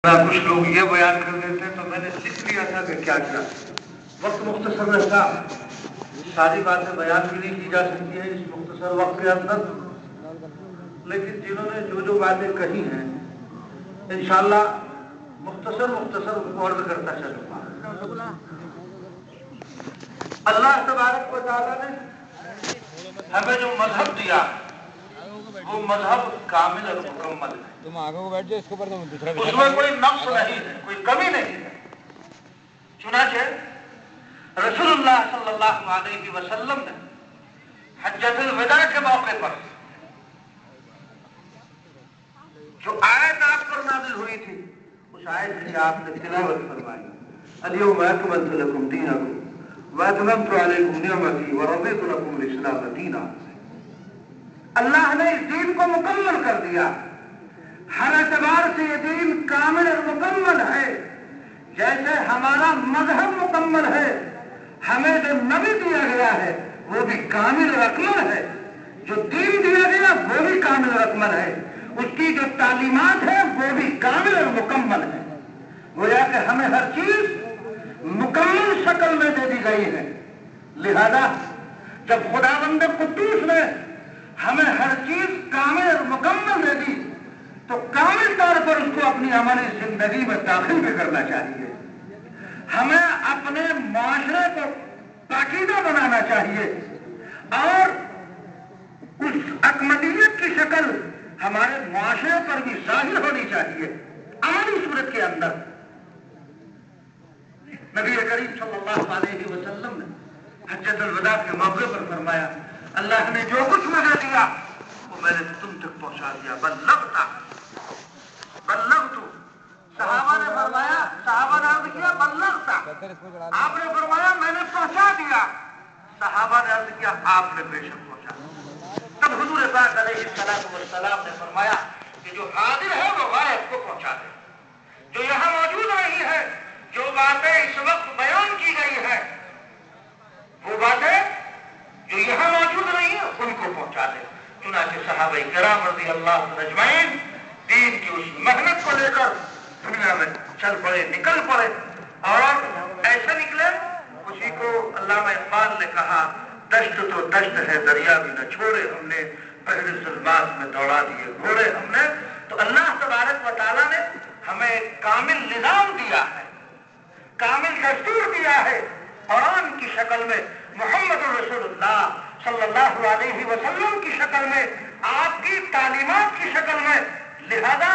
کچھ لوگ یہ بیان کر دیتے ہیں تو میں نے لکھ لیا تھا کہ کیا کیا وقت مختصر رہتا، ساری باتیں بیان بھی نہیں کی جا سکتی ہیں اس مختصر وقت کے اندر، لیکن جنہوں نے جو باتیں کہی ہیں انشاءاللہ مختصر عرض کرتا چلوں گا۔ اللہ تبارک و تعالیٰ نے ہمیں جو مذہب دیا وہ مذہب کامل اور مکمل ہے، تم آگے کو بیٹھ جاؤ، اس کے اوپر دوسرا اس میں کوئی نقص نہیں ہے، کوئی کمی نہیں ہے۔ چنانچہ رسول اللہ صلی اللہ علیہ وسلم نے حجۃ الوداع کے موقع پر جو آیت آپ پر نازل ہوئی تھی اس آیت کی آپ نے تلاوت فرمائی، الیوم اکملت لکم دینکم واتممت علیکم نعمتی ورضیت لکم الاسلام دینا۔ اللہ نے اس دین کو مکمل کر دیا، ہر اعتبار سے یہ دین کامل اور مکمل ہے، جیسے ہمارا مذہب مکمل ہے، ہمیں جو نبی دیا گیا ہے وہ بھی کامل اور اکمل ہے، جو دین دیا گیا وہ بھی کامل اور اکمل ہے، اس کی جو تعلیمات ہیں وہ بھی کامل اور مکمل ہے۔ گویا کہ ہمیں ہر چیز مکمل شکل میں دے دی گئی ہے، لہذا جب خداوند قدوس نے ہمیں ہر چیز کامل اور مکمل دے دی تو کامل طور پر اس کو اپنی عملی زندگی میں داخل بھی کرنا چاہیے۔ ہمیں اپنے معاشرے کو پاکیزہ بنانا چاہیے اور اس اکملیت کی شکل ہمارے معاشرے پر بھی ظاہر ہونی چاہیے عملی صورت کے اندر۔ نبی کریم صلی اللہ علیہ وسلم نے حجۃ الوداع کے موقع پر فرمایا، اللہ نے جو کچھ مجھے دیا وہ میں نے تم تک پہنچا دیا، بلغت۔ صحابہ نے فرمایا، صحابہ نے عرض کیا بلغت، آپ نے فرمایا میں نے پہنچا دیا، صحابہ نے عرض کیا آپ نے بے شک پہنچا۔ تب حضور پاک علیہ السلام نے فرمایا کہ جو حاضر ہے وہ غائب کو پہنچا دے، جو یہاں موجود نہیں ہے، جو باتیں اس وقت بیان کی گئی ہے وہ باتیں جو یہاں موجود نہیں ہیں ان کو پہنچا دے۔ چنانچہ صحابہ کرام رضی اللہ عنہم اجمعین دین کی اس محنت کو لے کر دنیا میں چل پڑے، نکل پڑے، اور ایسے نکلے اسی کو علامہ اقبال نے کہا، دشت تو دشت ہے دریا بھی نہ چھوڑے، ہم نے بحر ظلمات میں دوڑا دیے گھوڑے ہم نے۔ تو اللہ تبارک و تعالیٰ نے ہمیں کامل نظام دیا ہے، کامل دستور دیا ہے، قرآن کی شکل میں، محمد رسول اللہ صلی اللہ علیہ وسلم کی شکل میں، آپ کی تعلیمات کی شکل میں، لہذا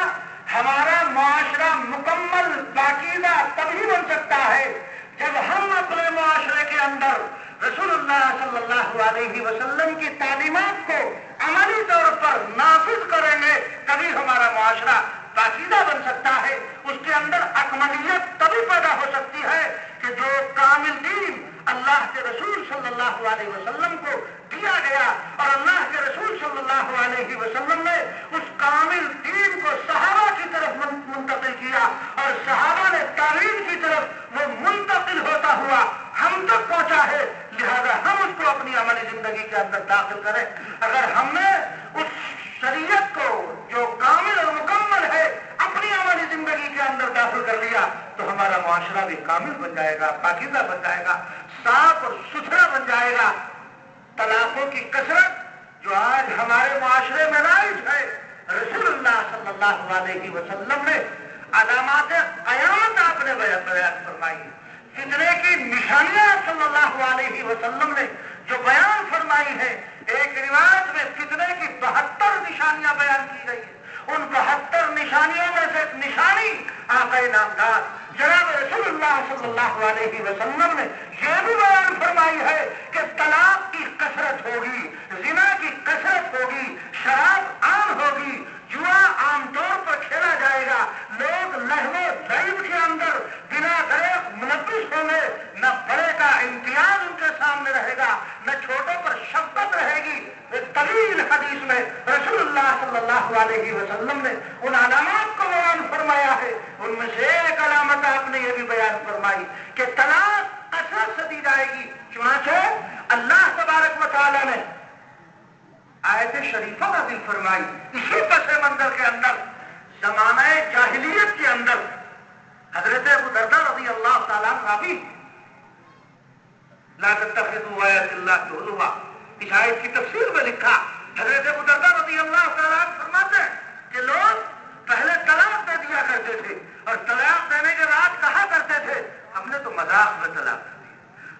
ہمارا معاشرہ مکمل پاکیزہ تبھی بن سکتا ہے جب ہم اپنے معاشرے کے اندر رسول اللہ صلی اللہ علیہ وسلم کی تعلیمات کو عملی طور پر نافذ کریں گے، تبھی ہمارا معاشرہ پاکیزہ بن سکتا ہے، اس کے اندر اکملیت تبھی پیدا ہو سکتی ہے کہ جو کامل دین اللہ کے رسول صلی اللہ علیہ وسلم کو دیا گیا اور اللہ کے رسول صلی اللہ علیہ وسلم نے اس کامل دین کو صحابہ کی طرف منتقل کیا اور صحابہ نے تعلیم کی طرف وہ منتقل ہوتا ہوا ہم تک پہنچا ہے، لہذا ہم اس کو اپنی عملی زندگی کے اندر داخل کریں۔ اگر ہم نے اس شریعت کو جو کامل اور مکمل ہے اپنی عملی زندگی کے اندر داخل کر لیا تو ہمارا معاشرہ بھی کامل بن جائے گا، پاکیزہ بن جائے گا، صاف اور ستھرا بن جائے گا۔ طلاقوں کی کثرت جو آج ہمارے معاشرے میں رائج ہے، رسول اللہ صلی اللہ علیہ وسلم نے علامات قیامت آپ نے بیان فرمائی، فتنے کی نشانیاں صلی اللہ علیہ وسلم نے جو بیان فرمائی ہے، ایک روایت میں فتنے کی 72 نشانیاں بیان کی گئی ہیں، ان 72 نشانیوں میں سے ایک نشانی آقا نامدار جناب رسول اللہ صلی اللہ علیہ وسلم نے یہ بھی بیان فرمائی ہے کہ طلاق کی کثرت ہوگی، زنا کی کثرت ہوگی، شراب عام ہوگی، جوا عام طور پر کھیلا جائے گا، لوگ لہو لعب کے اندر بلا دریغ ملوث ہوں گے، نہ بڑے کا امتیاز ان کے سامنے رہے گا، نہ چھوٹوں پر شفقت رہے گی۔ ایک طویل حدیث میں رسول اللہ صلی اللہ علیہ وسلم نے ان علامات کو بیان فرمایا ہے، ان میں سے ایک علامت آپ نے یہ بھی بیان فرمائی کہ طلاق کثرت سے دی جائے گی۔ چنانچہ اللہ تبارک و تعالیٰ نے آیت شریفہ نازل فرمائی، اسی پس منظر کے اندر زمانہ جاہلیت کے اندر تعالیٰ راضی لا تتخذوا آیات اللہ ہزوا. اس آیت کی تفسیر میں لکھا حضرت ابو درداء رضی اللہ تعالیٰ عنہ فرماتے ہیں کہ لوگ پہلے طلاق دے دیا کرتے تھے اور طلاق دینے کے بعد کہا کرتے تھے ہم نے تو مذاق میں طلاق دے دی,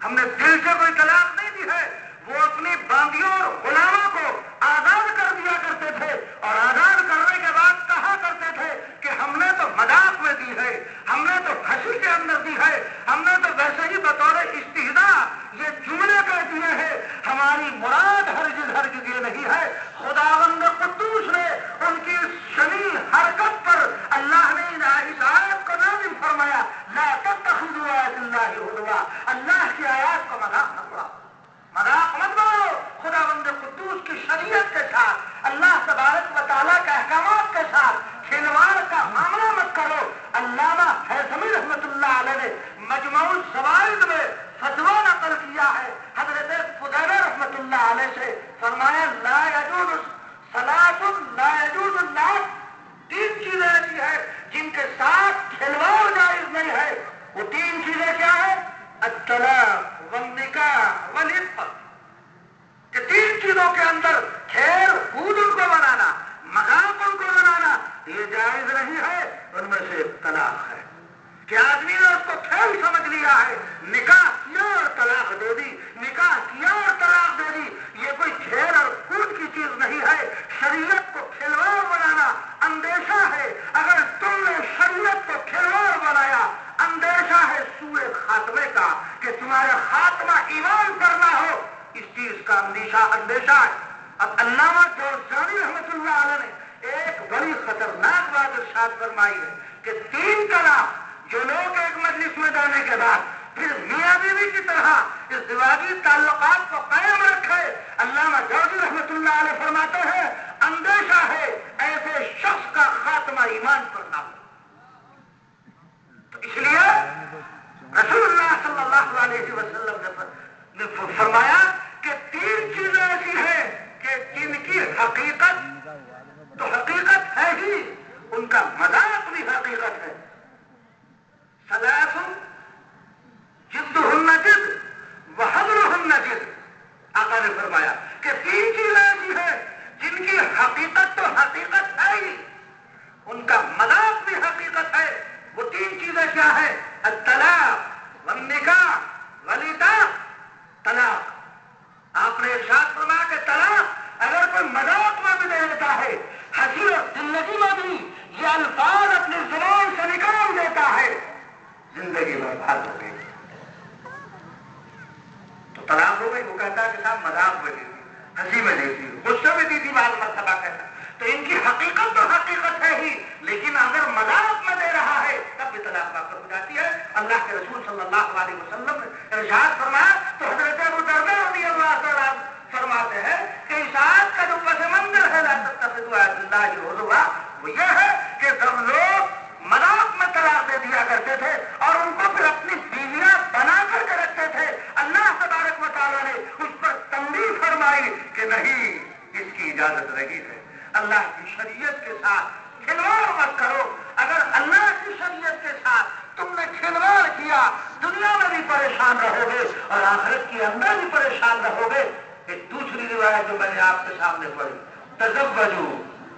ہم نے دل سے کوئی طلاق نہیں دی ہے. وہ اپنی باندیوں اور غلاموں کو آزاد کر دیا کرتے تھے اور آزاد کرنے کے بعد کہا کرتے تھے کہ ہم نے تو مذاق میں دی ہے, ہم نے تو ہنسی کے اندر دی ہے, ہم نے تو ویسے ہی بطور استہزاء یہ جملے کہہ دیے ہیں, ہماری مراد ہرگز یہ نہیں ہے. خداوند قدوس نے ان کی شنیع حرکت پر اللہ نے اس آیت کو نازل فرمایا لا تتخذوا آیات اللہ ہزوا. اللہ کی آیات کو مذاق نہ اڑاؤ, مذاق مت بناؤ. خداوند قدوس کی شریعت کے ساتھ اللہ تبارک و تعالیٰ کے احکامات کے ساتھ کھلواڑ کا معاملہ مت کرو. علامہ حیثمی رحمۃ اللہ علیہ نے مجموع الزوائد میں فتویٰ نقل کیا ہے حضرت فضیلہ رحمۃ اللہ علیہ سے, فرمایا لا یجوز صلاۃ لا یجوز اللعب. 3 چیزیں ایسی ہیں جن کے ساتھ کھلواڑ جائز نہیں ہے. وہ 3 چیزیں کیا ہیں؟ الطلاق والنکاح والعفت. کہ 3 چیزوں کے اندر کھیل کود ان کو بنانا, مذاق ان کو بنانا یہ جائز نہیں ہے. ان میں سے طلاق ہے کہ آدمی نے اس کو کھیل سمجھ لیا ہے, نکاح کیا اور طلاق دے دی, نکاح کیا اور طلاق دے دی. یہ کوئی کھیل اور کود کی چیز نہیں ہے. شریعت کو کھلواڑ بنانا اندیشہ ہے. اگر تم نے شریعت کو کھلواڑ بنایا اندیشہ ہے سوء خاتمے کا کہ تمہارا خاتمہ ایمان پر نہ ہو, اس چیز کا اندیشہ ہے. اب علامہ جوزجانی رحمۃ اللہ علیہ نے ایک بڑی خطرناک بات ارشاد فرمائی ہے کہ 3 طلاق جو لوگ ایک مجلس میں جانے کے بعد پھر میاں بیوی کی طرح ازدواجی تعلقات کو قائم رکھے, علامہ جوزی رحمۃ اللہ علیہ فرماتے ہیں اندیشہ ہے ایسے شخص کا خاتمہ ایمان پر نہ ہو. تو اس لیے رسول اللہ صلی اللہ علیہ وسلم نے فرمایا کہ 3 چیزیں ایسی ہیں کہ جن کی حقیقت تو حقیقت ہے ہی, ان کا مذاق بھی حقیقت ہے. ثلاث جدہن جد وحضرہن جد. آقا نے فرمایا کہ 3 چیزیں ایسی ہیں جن کی حقیقت تو حقیقت ہے ہی, ان کا مذاق بھی حقیقت ہے. وہ 3 چیزیں کیا ہیں؟ الطلاق والنکاح والعتاق. طلاق آپ نے ارشاد فرمایا کہ طلاق اگر کوئی مذاق میں بھی دے دیتا ہے, ہنسی اور زندگی میں بھی یہ الفاظ اپنی زبان سے نکال دیتا ہے, زندگی برباد ہو گئی تو طلاق ہو گئی. وہ کہتا ہے کہ صاحب مذاق میں دی تھی, ہنسی میں دی تھی, غصے میں دی تھی, بعض مرتبہ کہتا. تو ان کی حقیقت تو حقیقت ہے ہی, لیکن اگر مذاق میں دے رہا ہے تب بھی طلاق واقع ہو جاتی ہے. اللہ کے رسول صلی اللہ علیہ وسلم نے ارشاد فرمایا تو حضرت ابو درداء رضی اللہ تعالیٰ فرماتے ہیں کہ اس آیت کا جو پس منظر ہے لا تتخذوا آیات اللہ ہزوا, وہ یہ ہے کہ جب لوگ مذاق میں طلاق دے دیا کرتے تھے اور ان کو پھر اپنی بیویاں بنا کر کے رکھتے تھے, اللہ تبارک و تعالیٰ نے اس پر تنبیہ فرمائی کہ نہیں, اس کی اجازت نہیں ہے. اللہ کی شریعت کے ساتھ کھلواڑ مت کرو. اگر اللہ کی شریعت کے ساتھ تم نے کھلواڑ کیا دنیا میں بھی پریشان رہو گے اور آخرت کے اندر بھی پریشان رہو گے. ایک دوسری روایت جو میں نے آپ کے سامنے پڑھی, تزوجوا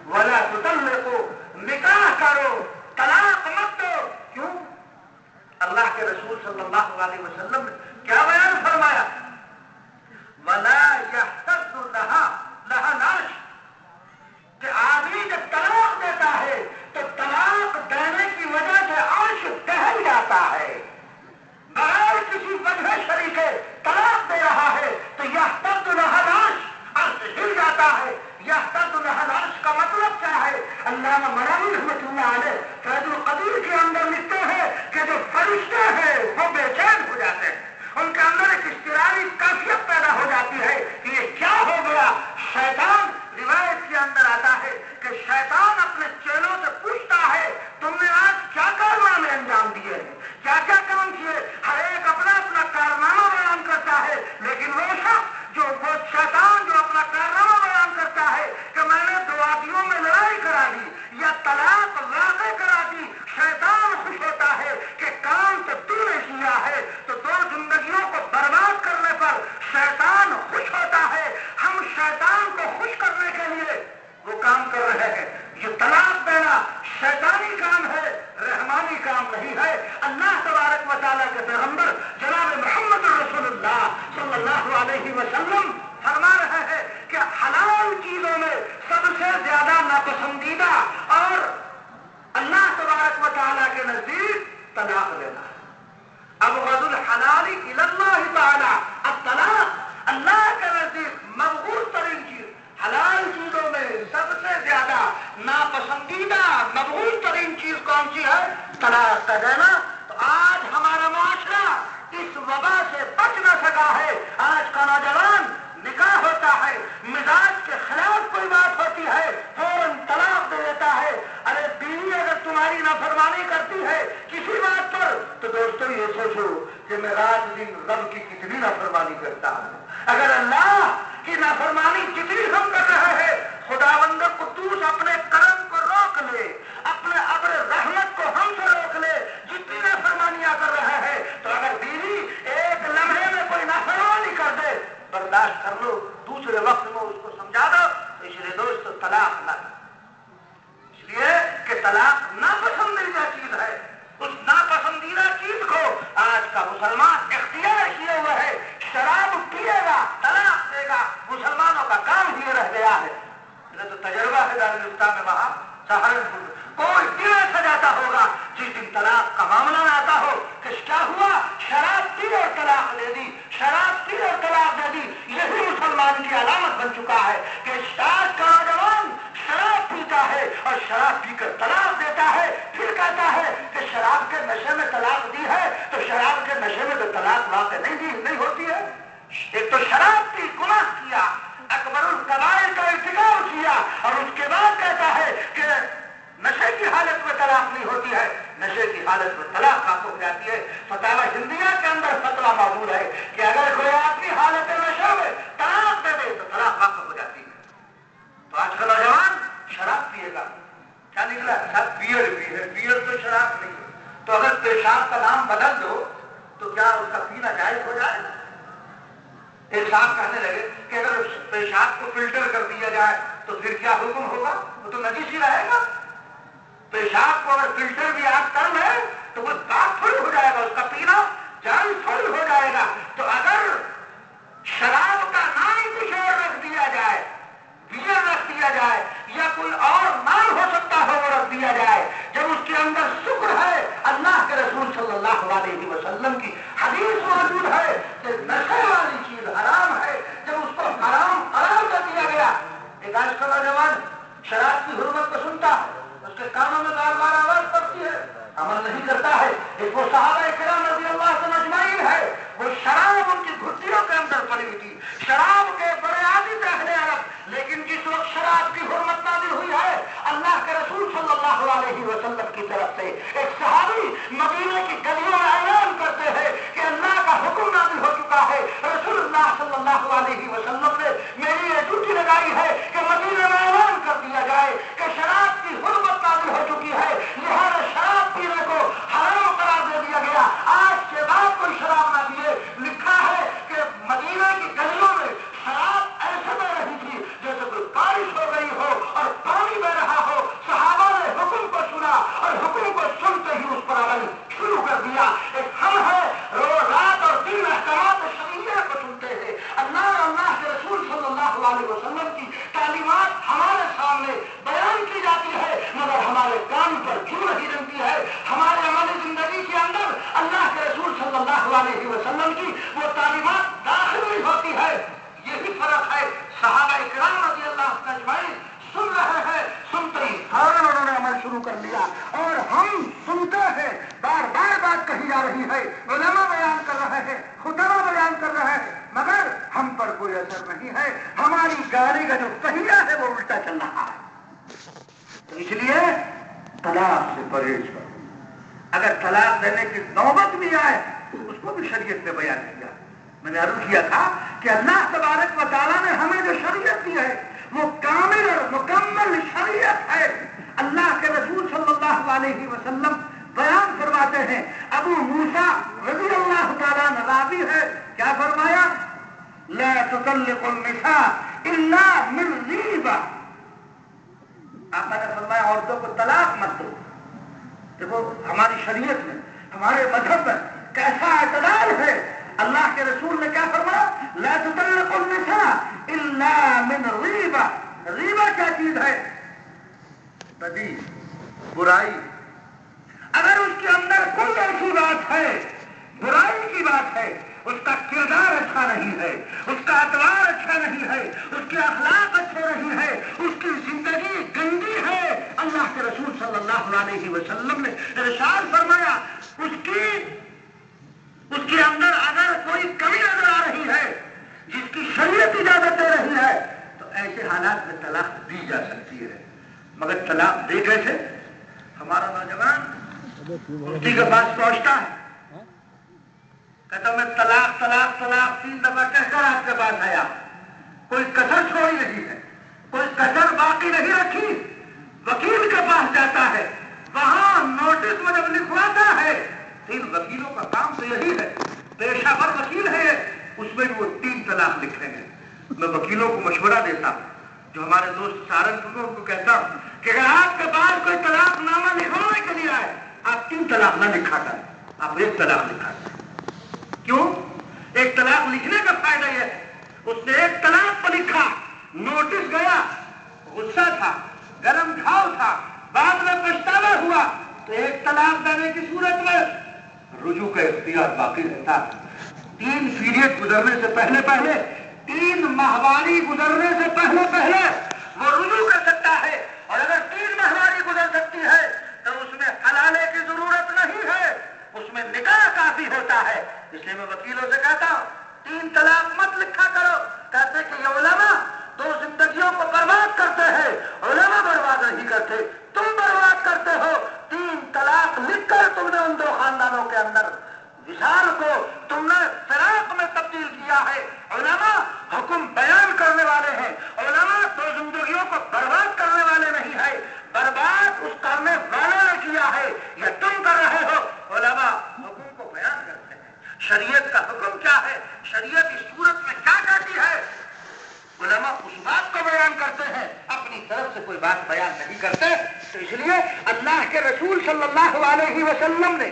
ولا تطلقوا, نکاح کرو طلاق مت دو. کیوں؟ اللہ کے رسول صلی اللہ علیہ وسلم نے کیا بیان فرمایا؟ ولا يحتد لها نعش. کہ آدمی جب طلاق دیتا ہے تو طلاق دینے کی وجہ سے عرش ٹہل جاتا ہے, بغیر کسی وجہ شریک طلاق دے رہا ہے تو یحتد لها العرش, عرش ہل جاتا ہے. یحتد لها العرش کا مطلب کیا ہے؟ علامہ مراوی رحمۃ اللہ علیہ فیض القدیر کے اندر لکھتے ہیں کہ جو فرشتے ہیں وہ بے چین ہو جاتے ہیں, ان کے اندر ایک اضطراری کیفیت پیدا ہو جاتی ہے کہ یہ کیا ہو گیا. شیطان روایت کے اندر آتا ہے کہ شیطان اپنے چیلوں سے پوچھتا ہے تم نے آج کیا کارنامے انجام دیے ہیں, کیا کیا کام کیے. ہر ایک اپنا اپنا کارنامہ بیان کرتا ہے, لیکن وہ شخص وہ شیطان جو اپنا کارنامہ بیان کرتا ہے کہ میں نے 2 آدمیوں میں لڑائی کرا دی یا طلاق واقع کرا دی, شیطان راستہ دینا تو آج ہمارا معاشرہ اس وبا سے بچ نہ سکا ہے. آج کا نوجوان نکاح ہوتا ہے، مزاج کے خلاف کوئی بات ہوتی ہے فوراً طلاق دے دیتا ہے. ارے بیوی اگر تمہاری نافرمانی کرتی ہے کسی بات پر تو دوستو یہ سوچو کہ میں رات دن رب کی کتنی نافرمانی کرتا ہوں. اگر اللہ کی نافرمانی کتنی ہم کر رہے ہیں، خداوند قدوس اپنے کرم کو روک لے، اپنے ابر رحمت کو ہم سے روک لے جتنی نافرمانیاں کر رہے ہیں. تو اگر بیوی ایک لمحے میں کوئی نافرمانی کر دے برداشت کر لو، دوسرے وقت میں اس کو سمجھا دو. اس لیے دوست طلاق نہ دو، اس لیے کہ طلاق ناپسندیدہ چیز ہے. اس ناپسندیدہ چیز کو آج کا مسلمان اختیار کیے ہوئے ہے. شراب پیے گا طلاق دے گا، مسلمانوں کا کام ہی رہ گیا ہے. میرا تو تجربہ ہے دارالفتہ میں وہاں سہارنپور، کوئی دن سجاتا ہوگا جس دن طلاق کا معاملہ آتا ہو کہ کیا ہوا، شراب پی اور طلاق دے دی، شراب پی اور طلاق دے دی. یہی مسلمان کی علامت بن چکا ہے کہ آج کا نوجوان شراب پیتا ہے اور شراب پی کر طلاق دیتا ہے، پھر کہتا ہے کہ شراب کے نشے میں طلاق دی ہے. تو شراب کے نشے میں تو طلاق واقع نہیں ہوتی ہے. ایک تو شراب پی، گناہ کیا، اکبر الکبائر کا ارتکاب کیا، اور اس کے بعد کہتا ہے کہ نشے کی حالت میں طلاق نہیں ہوتی ہے. نشے کی حالت میں طلاق واقع ہو جاتی ہے. فتاوی ہندیہ کے اندر فتویٰ موجود ہے کہ اگر کوئی آدمی حالت نشے میں طلاق دے دے تو طلاق واقع ہو جاتی ہے. تو آج کا نوجوان شراب پیے گا، کیا نکلا سب بیئر بھی ہے، بیئر تو شراب نہیں ہے. تو اگر پیشاب کا نام بدل دو تو کیا اس کا پینا جائز ہو جائے؟ ایک صاحب کہنے لگے کہ اگر پیشاب کو فلٹر کر دیا جائے تو پھر کیا حکم ہوگا؟ وہ تو نجس ہی رہے گا. پیشاب کو اگر فلٹر بھی آپ کر لیں تو وہ پاک تھوڑی ہو جائے گا، اس کا پینا جائز تھوڑی ہو جائے گا. تو اگر شراب کا نام کچھ اور رکھ دیا جائے، بیئر رکھ دیا جائے، یا کوئی اور نام ہو سکتا ہے وہ رکھ دیا جائے، جب اس کے اندر شکر ہے، اللہ کے رسول صلی اللہ علیہ وسلم کی حدیث موجود ہے کہ نشے والی چیز حرام ہے، جب اس کو حرام قرار کر دیا گیا. ایک آج کا نوجوان شراب کی حرمت کو سنتا ہے، اس کے کانوں میں بار بار آواز پڑتی ہے، عمل نہیں کرتا ہے. ایک وہ صحابہ کرام رضی اللہ عنہم اجمعین ہے، وہ شراب ان کی گھٹیوں کے اندر پڑی ہوئی تھی، شراب کے بڑے عادی تھے اہل عرب. لیکن جس وقت شراب کی حرمت نازل ہوئی ہے اللہ کے رسول صلی اللہ علیہ وسلم کی طرف سے، ایک صحابی مدینے کی گلیوں میں اعلان کرتے ہیں کہ اللہ کا حکم نازل ہو چکا ہے. رسول اللہ صلی اللہ علیہ وسلم نے میری یہ ڈیوٹی لگائی ہے کہ مدینے میں اعلان کر دیا جائے کہ شراب کی حرمت نازل ہو چکی ہے، لہذا شراب پینے کو حرام قرار دے دیا گیا. آج کے بعد کوئی شراب نہ پیے. لکھا ہے کہ مدینے کی گلیوں میں شراب ایسے بہ رہی تھی جیسے کوئی بارش ہو گئی ہو اور پانی بہ رہا ہو. صحابہ نے حکم کو سنا اور حکم کو سنتے ہی اس پر عمل شروع کر دیا. ایک ہم ہے رات اور دن احکامات شرعیہ کو سنتے ہیں، اللہ اور اللہ کے رسول صلی اللہ علیہ وسلم کی تعلیمات ہمارے سامنے بیان کی جاتی ہے، مگر ہمارے کان پر کیوں نہیں جمتی ہے؟ ہمارے عملی زندگی کے اندر اللہ کے رسول صلی اللہ علیہ وسلم کی وہ تعلیمات داخل نہیں ہوتی ہے. یہی فرق ہے. صحابہ کرام رضی اللہ عنہم اجمعین سن رہے ہیں، سنتے ہی فوراً انہوں نے عمل شروع کر لیا. اور ہم سنتے ہیں، بار بار بات کہی جا رہی ہے، علماء بیان کر رہے ہیں، خطبہ بیان کر رہے ہیں، مگر ہم پر کوئی اثر نہیں ہے. ہماری گاڑی کا جو پہیہ ہے وہ الٹا چل رہا ہے. تو اس لیے طلاق سے پرہیز کرو. اگر طلاق دینے کی نوبت بھی آئے اس کو بھی شریعت میں بیان کیا. میں نے عرض کیا تھا کہ اللہ تبارک و تعالیٰ نے ہمیں جو شریعت دی ہے وہ کامل اور مکمل شریعت ہے. اللہ کے رسول صلی اللہ علیہ وسلم بیان فرماتے ہیں، ابو موسیٰ رضی اللہ تعالیٰ عنہ راوی ہے، کیا فرمایا؟ لا تطلق النساء الا من ریبہ. آپ نے فرمایا عورتوں کو طلاق مت دو. دیکھو ہماری شریعت میں، ہمارے مذہب میں کیسا اعتدال ہے. اللہ کے رسول نے کیا فرمایا؟ لا تطلق النساء الا من ریبہ. ریبہ کیا چیز ہے؟ بدی، برائی. اگر اس کے اندر کوئی ایسی بات ہے، برائی کی بات ہے، اس کا کردار اچھا نہیں ہے، اس کا اطوار اچھا نہیں ہے، اس کے اخلاق اچھے نہیں ہے، اس کی زندگی گندی ہے، اللہ کے رسول صلی اللہ علیہ وسلم نے ارشاد فرمایا حالات میں طلاق دی جا سکتی ہے، مگر طلاق دے کیسے؟ ہمارا نوجوان مفتی کے پاس پہنچتا ہے، کہتا میں طلاق طلاق طلاق 3 دفعہ کہہ کر آپ کے پاس آیا، کوئی کسر چھوڑی نہیں ہے، کوئی کسر باقی نہیں رکھی، وکیل کے پاس جاتا ہے، وہاں نوٹس میں جب لکھواتا ہے، 3 وکیلوں کا کام تو یہی ہے، پیشہ ور وکیل ہے، اس میں بھی وہ 3 طلاق لکھیں گے۔ میں وکیلوں کو مشورہ دیتا ہوں، جو ہمارے دوست سہارنپور ان کو کہتا ہوں کہ اگر آپ کے پاس کوئی طلاق نامہ لکھوانے کے لیے آئے، آپ 3 طلاق نہ لکھا کریں، آپ 1 طلاق لکھا کریں۔ کیوں؟ 1 طلاق لکھنے کا فائدہ یہ ہے، اس نے 1 طلاق پر لکھا، نوٹس گیا، غصہ تھا، گرم گھاؤ تھا، بعد میں پچھتاوا ہوا، تو 1 طلاق دینے کی صورت میں رجوع کا اختیار باقی رہتا ہے۔ 3 پیریڈ گزرنے سے پہلے 3 ماہواری گزرنے سے پہلے وہ رجوع کر سکتا ہے، اور اگر 3 ماہواری گزر سکتی ہے تو اس میں حلالے کی ضرورت نہیں ہے، اس میں نکاح کافی ہوتا ہے۔ اس لیے میں وکیلوں سے کہتا ہوں 3 طلاق مت لکھا کرو، کہتے کہ یہ علماء 2 زندگیوں کو برباد کرتے ہیں، علماء برباد نہیں کرتے، تم برباد کرتے ہو۔ 3 طلاق لکھ کر تم نے ان 2 خاندانوں کے اندر وصال کو تم نے فراق میں تبدیل کیا ہے۔ علماء حکم بیان کرنے والے ہیں، علماء 2 زندگیوں کو برباد کرنے والے نہیں ہے، برباد اس کرنے والے نے کیا ہے، یا تم کر رہے ہو۔ علماء حکم کو بیان کرتے ہیں، شریعت کا حکم کیا ہے، شریعت اس صورت میں کیا کہتی ہے، علماء اس بات کو بیان کرتے ہیں، اپنی طرف سے کوئی بات بیان نہیں کرتے۔ تو اس لیے اللہ کے رسول صلی اللہ علیہ وسلم نے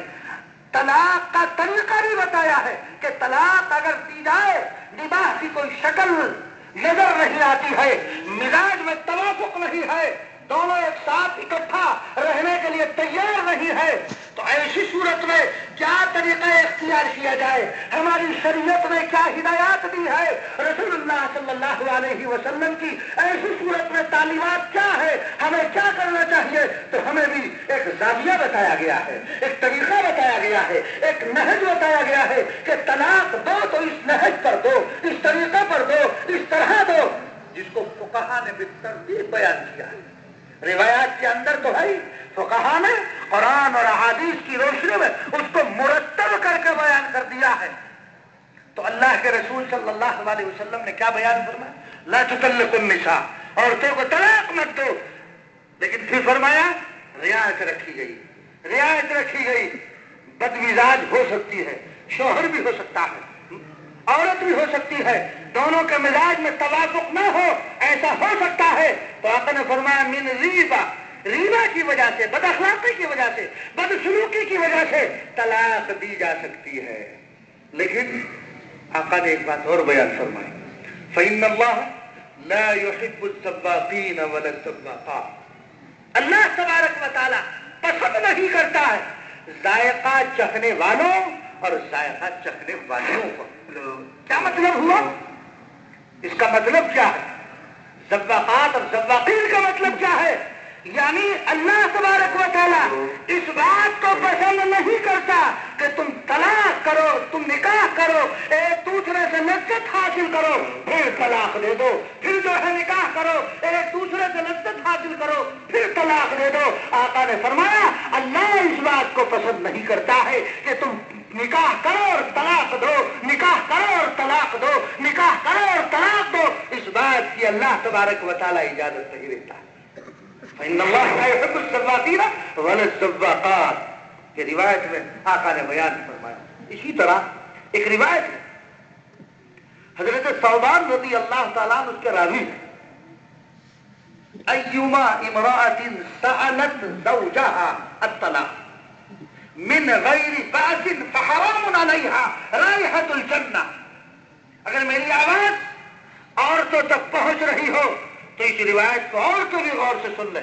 طلاق کا طریقہ بھی بتایا ہے کہ طلاق اگر دی جائے، نباہ کی کوئی شکل نظر نہیں آتی ہے، مزاج میں توافق نہیں ہے، دونوں ایک ساتھ اکٹھا رہنے کے لیے تیار نہیں ہے، تو ایسی صورت میں کیا طریقہ اختیار کیا جائے؟ ہماری شریعت نے کیا ہدایات دی ہے؟ رسول اللہ صلی اللہ علیہ وسلم کی ایسی صورت میں تعلیمات کیا ہے؟ ہمیں کیا کرنا چاہیے؟ تو ہمیں بھی ایک زاویہ بتایا گیا ہے، ایک طریقہ بتایا گیا ہے، ایک نہج بتایا گیا ہے کہ طلاق دو تو اس نہج پر دو، اس طریقے پر دو، اس طرح دو، جس کو فقہا نے بالترتیب بیان کیا ہے۔ روایات کے اندر تو ہے، فقہا نے قرآن اور احادیث کی روشنی میں اس کو مرتب کر کے بیان کر دیا ہے۔ تو اللہ کے رسول صلی اللہ علیہ وسلم نے کیا بیان فرمایا؟ لا تطلقوا النساء، عورتوں کو طلاق مت دو، لیکن پھر فرمایا رعایت رکھی گئی، رعایت رکھی گئی، بدمزاج ہو سکتی ہے، شوہر بھی ہو سکتا ہے، عورت بھی ہو سکتی ہے، دونوں کے مزاج میں توافق نہ ہو، ایسا ہو سکتا ہے، تو آقا نے فرمایا من ریبا، ریبا کی وجہ سے، بد اخلاقی کی وجہ سے، بدسلوکی کی وجہ سے طلاق دی جا سکتی ہے۔ لیکن آقا نے ایک بات اور بیان فرمائی، فإن اللہ لا يحب السباقین ولا السباقات، اللہ تبارک و تعالی پسند نہیں کرتا ہے ذائقہ چکھنے والوں اور ذائقہ چکھنے والوں کو۔ کیا مطلب ہوا؟ اس کا مطلب کیا ہے؟ ذواقات اور ذواقین کا مطلب کیا ہے؟ یعنی اللہ تبارک و تعالی اس بات کو پسند نہیں کرتا کہ تم طلاق کرو، تم نکاح کرو، ایک دوسرے سے لذت حاصل کرو، پھر طلاق دے دو، پھر جو ہے نکاح کرو، ایک دوسرے سے لذت حاصل کرو، پھر طلاق دے دو۔ آقا نے فرمایا اللہ اس بات کو پسند نہیں کرتا ہے کہ تم نکاح کرو اور طلاق دو، نکاح کرو اور طلاق دو، نکاح کرو اور طلاق دو، اس بات کی اللہ تبارک و تعالی اجازت نہیں دیتا۔ فإن اللہ لا يحب السباقین ولا السباقات، یہ روایت میں آقا نے بیان فرمایا۔ اسی طرح ایک روایت ہے حضرت ثوبان رضی اللہ تعالیٰ عنہ اس کے راوی ہیں، ایما امرأة سألت زوجها الطلاق من غیر باس فحرام علیہا رائحۃ الجنہ، اگر میری آواز عورتوں تک پہنچ رہی ہو تو اس روایت کو اور تو بھی غور سے سن لیں۔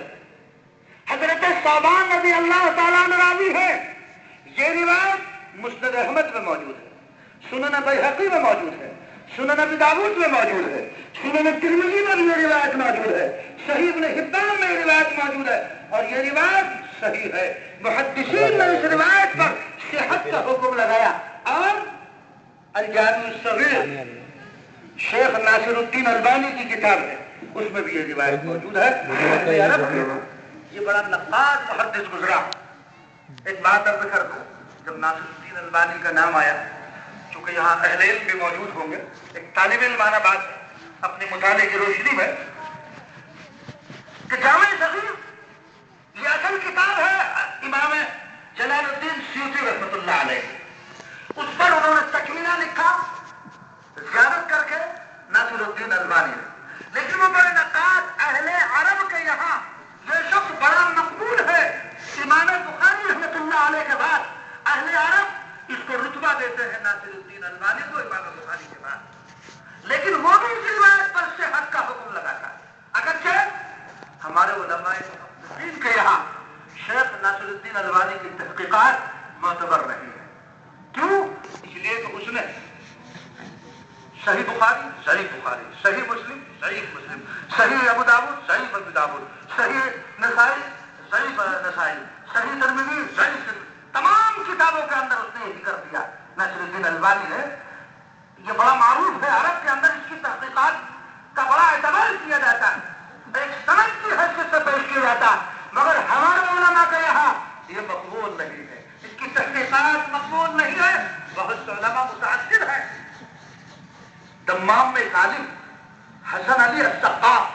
حضرت ثوبان رضی اللہ تعالیٰ عنہ راوی ہے، یہ روایت مسند احمد میں موجود ہے، سنن بیہقی میں موجود ہے، سنن ابی داؤد میں موجود ہے، سنن ترمذی میں بھی یہ روایت موجود ہے، صحیح ابن حبان میں یہ روایت موجود ہے، اور یہ روایت صحیح ہے۔ محدثین نے اس روایت پر صحت کا حکم لگایا، اور الجامع الصغیر شیخ ناصر الدین البانی کی کتاب ہے، اس میں بھی یہ روایت موجود ہے. یہ بڑا نقاد محدث گزرا. ایک بات اب کر دوں, جب ناصر الدین البانی کا نام آیا, چونکہ یہاں اہل علم بھی موجود ہوں گے, ایک طالب علمانہ بات اپنے مطالعے کی روشنی میں, کہ جامع صغیر یہ اصل کتاب ہے امام جلال الدین سیوطی رحمۃ اللہ علیہ, اس پر انہوں نے تکمیلہ لکھا زیارت کر کے ناصر الدین البانی نے. لیکن وہ بڑے نقاد اہل عرب کے یہاں یہ شخص بڑا مقبول ہے. امام بخاری رحمۃ اللہ علیہ کے بعد اہل عرب اس کو رتبہ دیتے ہیں ناصر الدین البانی کو امام بخاری کے بعد. لیکن وہ بھی اس روایت پر صحت کا حکم لگاتا ہے, اگرچہ ہمارے علماء محدثین کے یہاں شیخ ناصر الدین البانی کی تحقیقات معتبر نہیں ہے. کیوں؟ اس لیے کہ اس نے صحیح بخاری, صحیح مسلم, صحیح ابو داؤد, ابو داؤد, صحیح نسائی, نسائی, صحیح ترمذی, تمام کتابوں کے اندر اس نے یہ ذکر دیا. ناصر الدین البانی نے, یہ بڑا معروف ہے عرب کے اندر, اس کی تحقیقات کا بڑا اعتبار کیا جاتا ہے, ایک سند کی حیثیت سے پیش کیا جاتا ہے. مگر ہمارے علماء کے یہاں یہ مقبول نہیں ہے, اس کی تحقیقات مقبول نہیں ہے. بہت سے علماء متاثر ہیں. دمام میں ایک عالم حسن علی السقاف,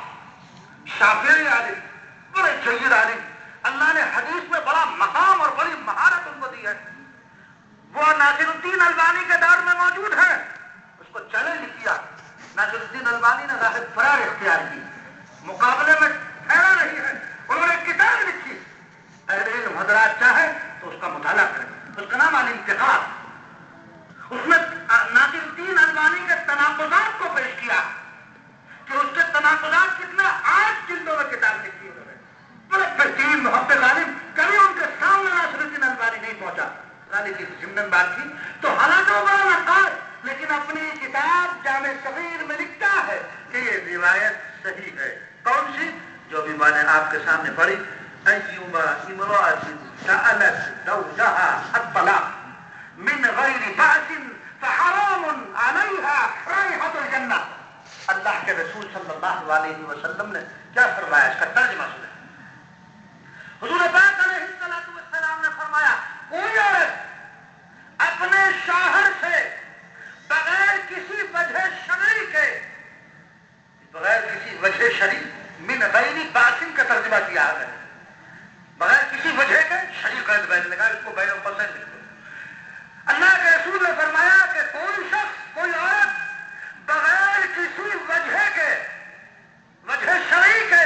شافعی عالم, بڑے جید عالم, اللہ نے حدیث میں بڑا مقام اور بڑی مہارت ان کو دی ہے. وہ ناصر الدین البانی کے دور میں موجود ہے. اس کو چیلنج کیا, ناصر الدین البانی نے راہ فرار اختیار کی, مقابلے میں ٹھہرا نہیں ہے. انہوں نے کتاب لکھی, اہل علم حضرات چاہے تو اس کا مطالعہ کریں, اس کا نام الانتقاد. اس میں ناصر الدین البانی کے تناقضات کو پیش کیا کہ اس کے تناقضات کتنے, 8 جلدوں میں کتاب لکھی انہوں نے. بڑے بہترین محقق عالم, کبھی ان کے سامنے ناصر الدین البانی نہیں پہنچا. کی ضمن بات کی تو حالانکہ وہ بڑا نقاد, لیکن اپنی کتاب جامع صغیر میں لکھتا ہے کہ یہ روایت صحیح ہے. کون سی؟ جو بھی میں نے آپ کے سامنے پڑھی, ایما امرأة سألت زوجها الطلاق من غیر بأس فحرام علیها رائحة الجنہ. اللہ کے رسول صلی اللہ علیہ وسلم نے کیا فرمایا, اس کا ترجمہ سنیں. حضور پاک علیہ السلام نے فرمایا, کوئی عورت اپنے شوہر سے بغیر کسی وجہ شرعی کے, بغیر کسی وجہ شرعی, من غیر باسن کا ترجمہ کیا ہے, بغیر کسی وجہ کے, شرعی قید بین لگا, اس کو بین القوسین لکھ دو. اللہ کے رسول نے فرمایا کہ کوئی شخص, کوئی عورت بغیر کسی وجہ کے, وجہ شرعی کے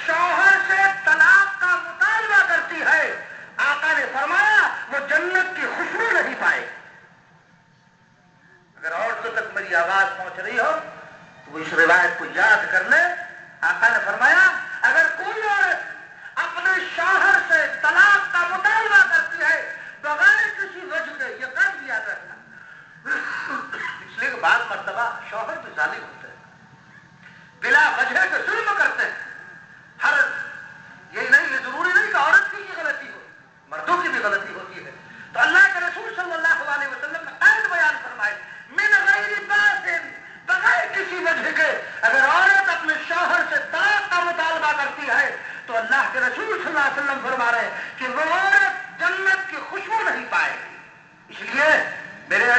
شوہر سے طلاق کا مطالبہ کرتی ہے, آقا نے فرمایا وہ جنت کی خوشبو نہیں پائے. اگر عورتوں تک میری آواز پہنچ رہی ہو تو وہ اس روایت کو یاد کر لے. آقا نے فرمایا اگر کوئی عورت اپنے شوہر سے طلاق کا مطالبہ کرتی ہے بغیر کسی وجہ کے, یہ قید یاد رکھنا, اس لیے کہ بعض مرتبہ شوہر بھی ظالم ہوتے ہیں, بلا وجہ کے ظلم کرتے ہیں. ہر یہ نہیں, یہ ضروری نہیں کہ عورت کی غلطی ہو, مردوں کی بھی غلطی ہوتی ہے. تو اللہ کے رسول صلی اللہ علیہ وسلم نے قید بیان فرمائے, من غیر باسن, بغیر کسی وجہ کے اگر عورت اپنے شوہر سے طلاق کا مطالبہ کرتی ہے تو اللہ کے رسول صلی اللہ علیہ وسلم فرما رہے ہیں کہ وہ عورت جنت کی خوشبو نہیں پائے. اس لیے میرے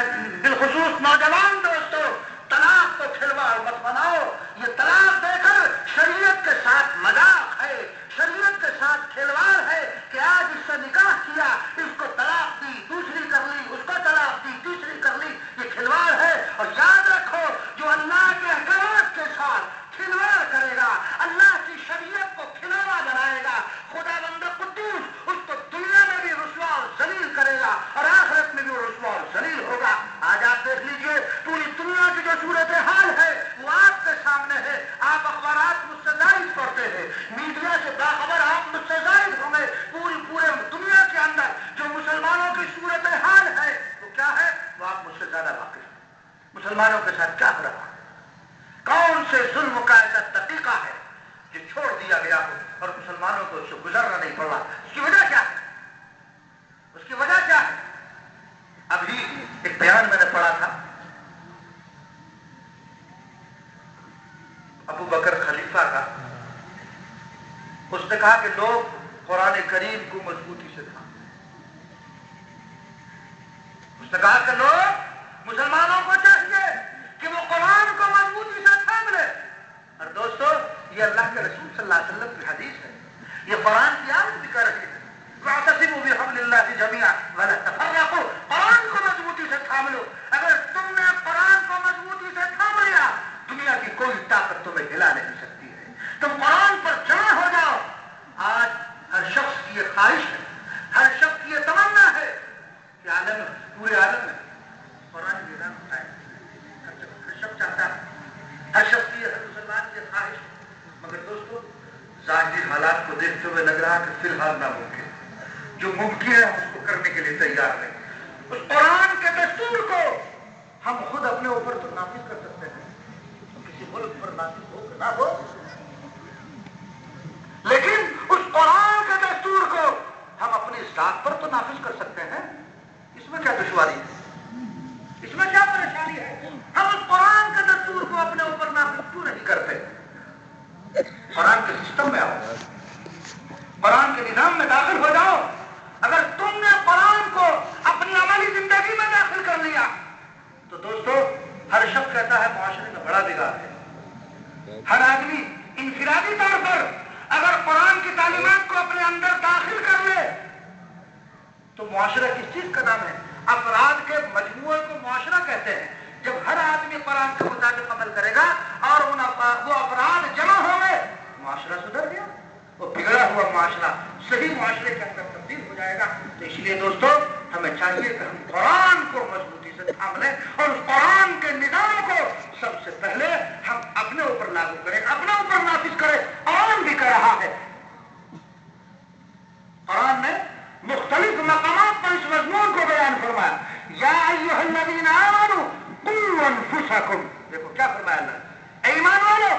بالخصوص نوجوان دوستو, طلاق کو کھلواڑ مت بناؤ. یہ طلاق دے کر شریعت کے ساتھ مذاق ہے, شریعت کے ساتھ کھلواڑ ہے کہ آج اس سے نکاح کیا, اس کو طلاق دی, دوسری کر لی, اس کو طلاق دی, تیسری کر لی, یہ کھلواڑ ہے. اور یاد رکھو جو اللہ کے احکامات کے ساتھ کھلواڑ کرے گا, اللہ کی شریعت کو کھلواڑا بنائے گا, خدا بندہ قدوس اس کو دنیا میں بھی رسوا اور ذلیل کرے گا اور آخرت میں بھی رسوا اور ذلیل ہوگا. آج آپ دیکھ لیجئے پوری دنیا کی جو صورتحال ہے وہ آپ کے سامنے ہے. آپ اخبارات مجھ سے زائد پڑھتے ہیں, میڈیا سے باخبر آپ مجھ سے زائد ہوں گے. پورے دنیا کے اندر جو مسلمانوں کی صورتحال ہے وہ کیا ہے, وہ آپ مجھ سے زیادہ واقف ہیں. مسلمانوں کے ساتھ کیا ہو رہا ہے, کون سے ظلم کا ایسا طریقہ ہے جو چھوڑ دیا گیا ہو اور مسلمانوں کو اس سے گزرنا نہیں پڑ رہا. اس کی وجہ کیا ہے, اس کی وجہ کیا ہے؟ ابھی ایک بیان میں نے پڑھا تھا, ابو بکر خلیفہ کہا کہ لوگ قرآن کریم کو مضبوطی سے تھام، اس نے کہا کہ لوگ مسلمانوں کو چاہیے کہ وہ قرآن کو مضبوطی سے تھام لے. اور دوستو یہ اللہ کے رسول صلی اللہ علیہ وسلم کی حدیث ہے، یہ قرآن کی آیت بھی کہہ رہی ہے واعتصموا بحبل اللہ جميعا ولا تفرقوا. قرآن کو مضبوطی سے تھام لو. اگر تم نے قرآن کو مضبوطی سے تھام لیا دنیا کی کوئی طاقت تمہیں ہلا نہیں سکتی ہے. تم قرآن پر جمع ہو جاؤ. آج ہر شخص کی یہ خواہش ہے، ہر شخص کی یہ تمنا ہے کہ عالم پورے عالم میں قرآن کی نظام اٹھائے. ہر شخص چاہتا ہے، ہر شخص کی ہر مسلمان کی خواہش ہے. مگر دوستو ظاہری حالات کو دیکھتے ہوئے لگ رہا کہ فی الحال ناممکن. جو ممکن ہے اس کو کرنے کے لیے تیار نہیں. اس قرآن کے دستور کو ہم خود اپنے اوپر تو نافذ کر سکتے ہیں، کسی ملک پر نافذ ہو کہ نہ ہو، لیکن اس قرآن کے دستور کو ہم اپنی ذات پر تو نافذ کر سکتے ہیں. اس میں کیا دشواری ہے، اس میں کیا پریشانی ہے؟ ہم اس قرآن کے دستور کو اپنے اوپر نافذ کیوں نہیں کرتے؟ قرآن کے سسٹم میں آؤ، قرآن کے نظام میں داخل ہو جاؤ. اگر تم نے قرآن کو اپنی عملی زندگی میں داخل کر لیا تو دوستو ہر شخص کہتا ہے معاشرے میں بڑا بگاڑ ہے. ہر آدمی انفرادی طور پر اگر قرآن کی تعلیمات کو اپنے اندر داخل کر لے تو معاشرہ کس چیز کا نام ہے؟ افراد کے مجموعے کو معاشرہ کہتے ہیں. جب ہر آدمی قرآن کے مطابق عمل کرے گا اور وہ افراد جمع ہوں گے معاشرہ سدھر گیا. وہ بگڑا ہوا معاشرہ صحیح معاشرے کے اندر تبدیل ہو جائے گا. تو اس لیے دوستو ہمیں چاہیے کہ ہم قرآن کو مضبوطی سے تھام لیں اور اس قرآن کے نظام کو سب سے پہلے ہم اپنے اوپر لاگو کریں، اپنے اوپر نافذ کریں. قرآن بھی کہہ رہا ہے، قرآن نے مختلف مقامات پر اس مضمون کو بیان فرمایا. یا ایھا الذین آمنوا قوا انفسکم. دیکھو کیا فرمایا اللہ نے، اے ایمان والو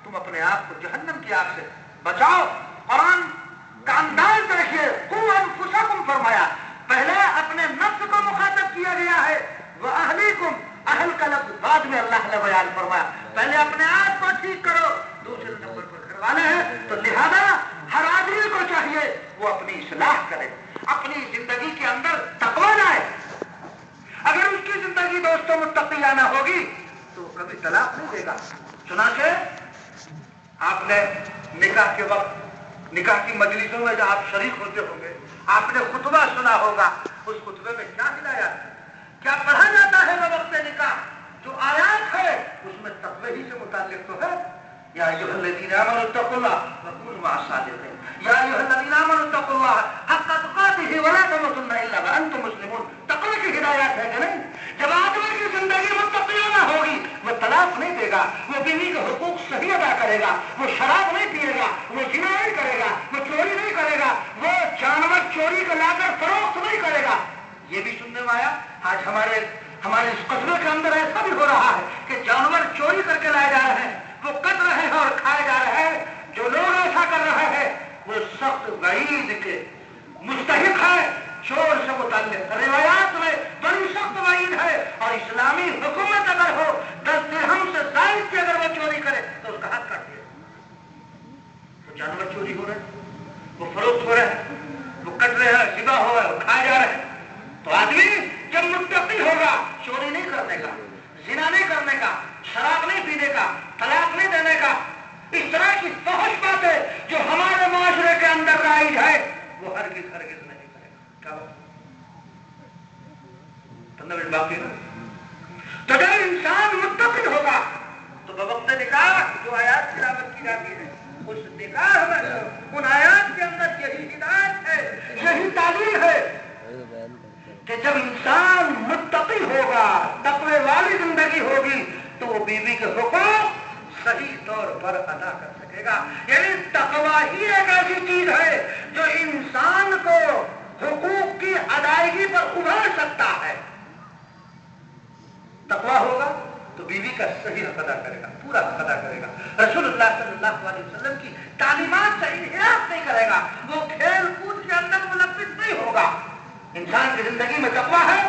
تم اپنے آپ کو جہنم کی آگ سے بچاؤ. قرآن کا انداز دیکھیے، قوا انفسکم فرمایا. پہلے اپنے نفس کو مخاطب کیا گیا ہے، واہلیکم، اہل کا لفظ بعد میں اللہ نے بیان فرمایا. پہلے اپنے آپ کو ٹھیک کرو، دوسرے نمبر پر گھر والے ہیں. تو لہذا ہر آدمی کو چاہیے وہ اپنی اصلاح کرے، اپنی زندگی کے اندر تقویٰ لائے. اگر اس کی زندگی دوستوں متقیانہ ہوگی تو وہ کبھی طلاق نہیں دے گا. چنانچہ آپ نے نکاح کے وقت نکاح کی مجلسوں میں جب آپ شریک ہوتے ہوں گے آپ نے خطبہ سنا ہوگا. اس خطبے میں کیا ہدایات ہے، کیا پڑھا جاتا ہے وقت نکاح؟ جو آیات ہے اس میں تقوی ہی سے متعلق تو ہے. یا ایھا الذین آمنوا اتقوا اللہ وکونوا مع الصادقین. یا ایھا الذین آمنوا اتقوا اللہ حق تقاتہ ولا تموتن الا وانتم مسلمون. تقوی کی ہدایات ہے کہ نہیں؟ جب آدمی کی زندگی متقیانہ ہوگی وہ طلاق نہیں دے گا، وہ بیوی کے حقوق صحیح ادا کرے گا، وہ شراب نہیں پیے گا، وہ زنا نہیں کرے گا، وہ چوری نہیں کرے گا، وہ جانور چوری کو لا کر فروخت نہیں کرے گا. یہ بھی سننے میں آیا آج ہمارے اس قصبے کے اندر ایسا بھی ہو رہا ہے کہ جانور چوری کر کے لائے جا رہے ہیں، وہ کٹ رہے ہیں اور کھائے جا رہے ہیں. جو لوگ ایسا کر رہے ہیں وہ سخت وعید کے مستحق ہے. چور سے متعلق روایات میں بڑی سخت وعید ہے اور اسلامی حکومت اگر ہو 10 درہم سے زائد کی اگر وہ چوری کرے تو اس کا حق کاٹ دیا. وہ جانور چوری ہو رہے ہیں، وہ فروخت ہو رہے ہیں، وہ کٹ رہے ہیں، ذبح ہو رہا ہے، وہ کھائے جا رہے ہیں. تو آدمی جب متقی ہوگا چوری نہیں کرنے کا، زنا نہیں کرنے کا، شراب نہیں پینے کا، طلاق نہیں دینے کا، اس طرح کی فحش باتیں جو ہمارے معاشرے کے اندر رائج ہے وہ ہرگز نہیں کرے گا. کیا بات باقی نا؟ تو جب انسان متقی ہوگا تو بوقت نکاح جو آیات تلاوت کی جاتی ہے اس نکاح میں ان آیات کے اندر یہی ہدایت ہے، یہی تعلیم ہے کہ جب انسان متقی ہوگا، تقوی والی زندگی ہوگی تو وہ بیوی کے حقوق صحیح طور پر ادا کر سکے گا. یعنی تقوی ہی ایک ایسی چیز ہے جو انسان کو حقوق کی ادائیگی پر ابھار سکتا ہے. تقوی ہوگا تو بیوی کا صحیح حق ادا کرے گا، پورا حق ادا کرے گا. رسول اللہ صلی اللہ علیہ وسلم کی تعلیمات سے انحراف نہیں کرے گا، وہ کھیل کود کے اندر ملوث نہیں ہوگا. انسان کی زندگی میں تقوی ہے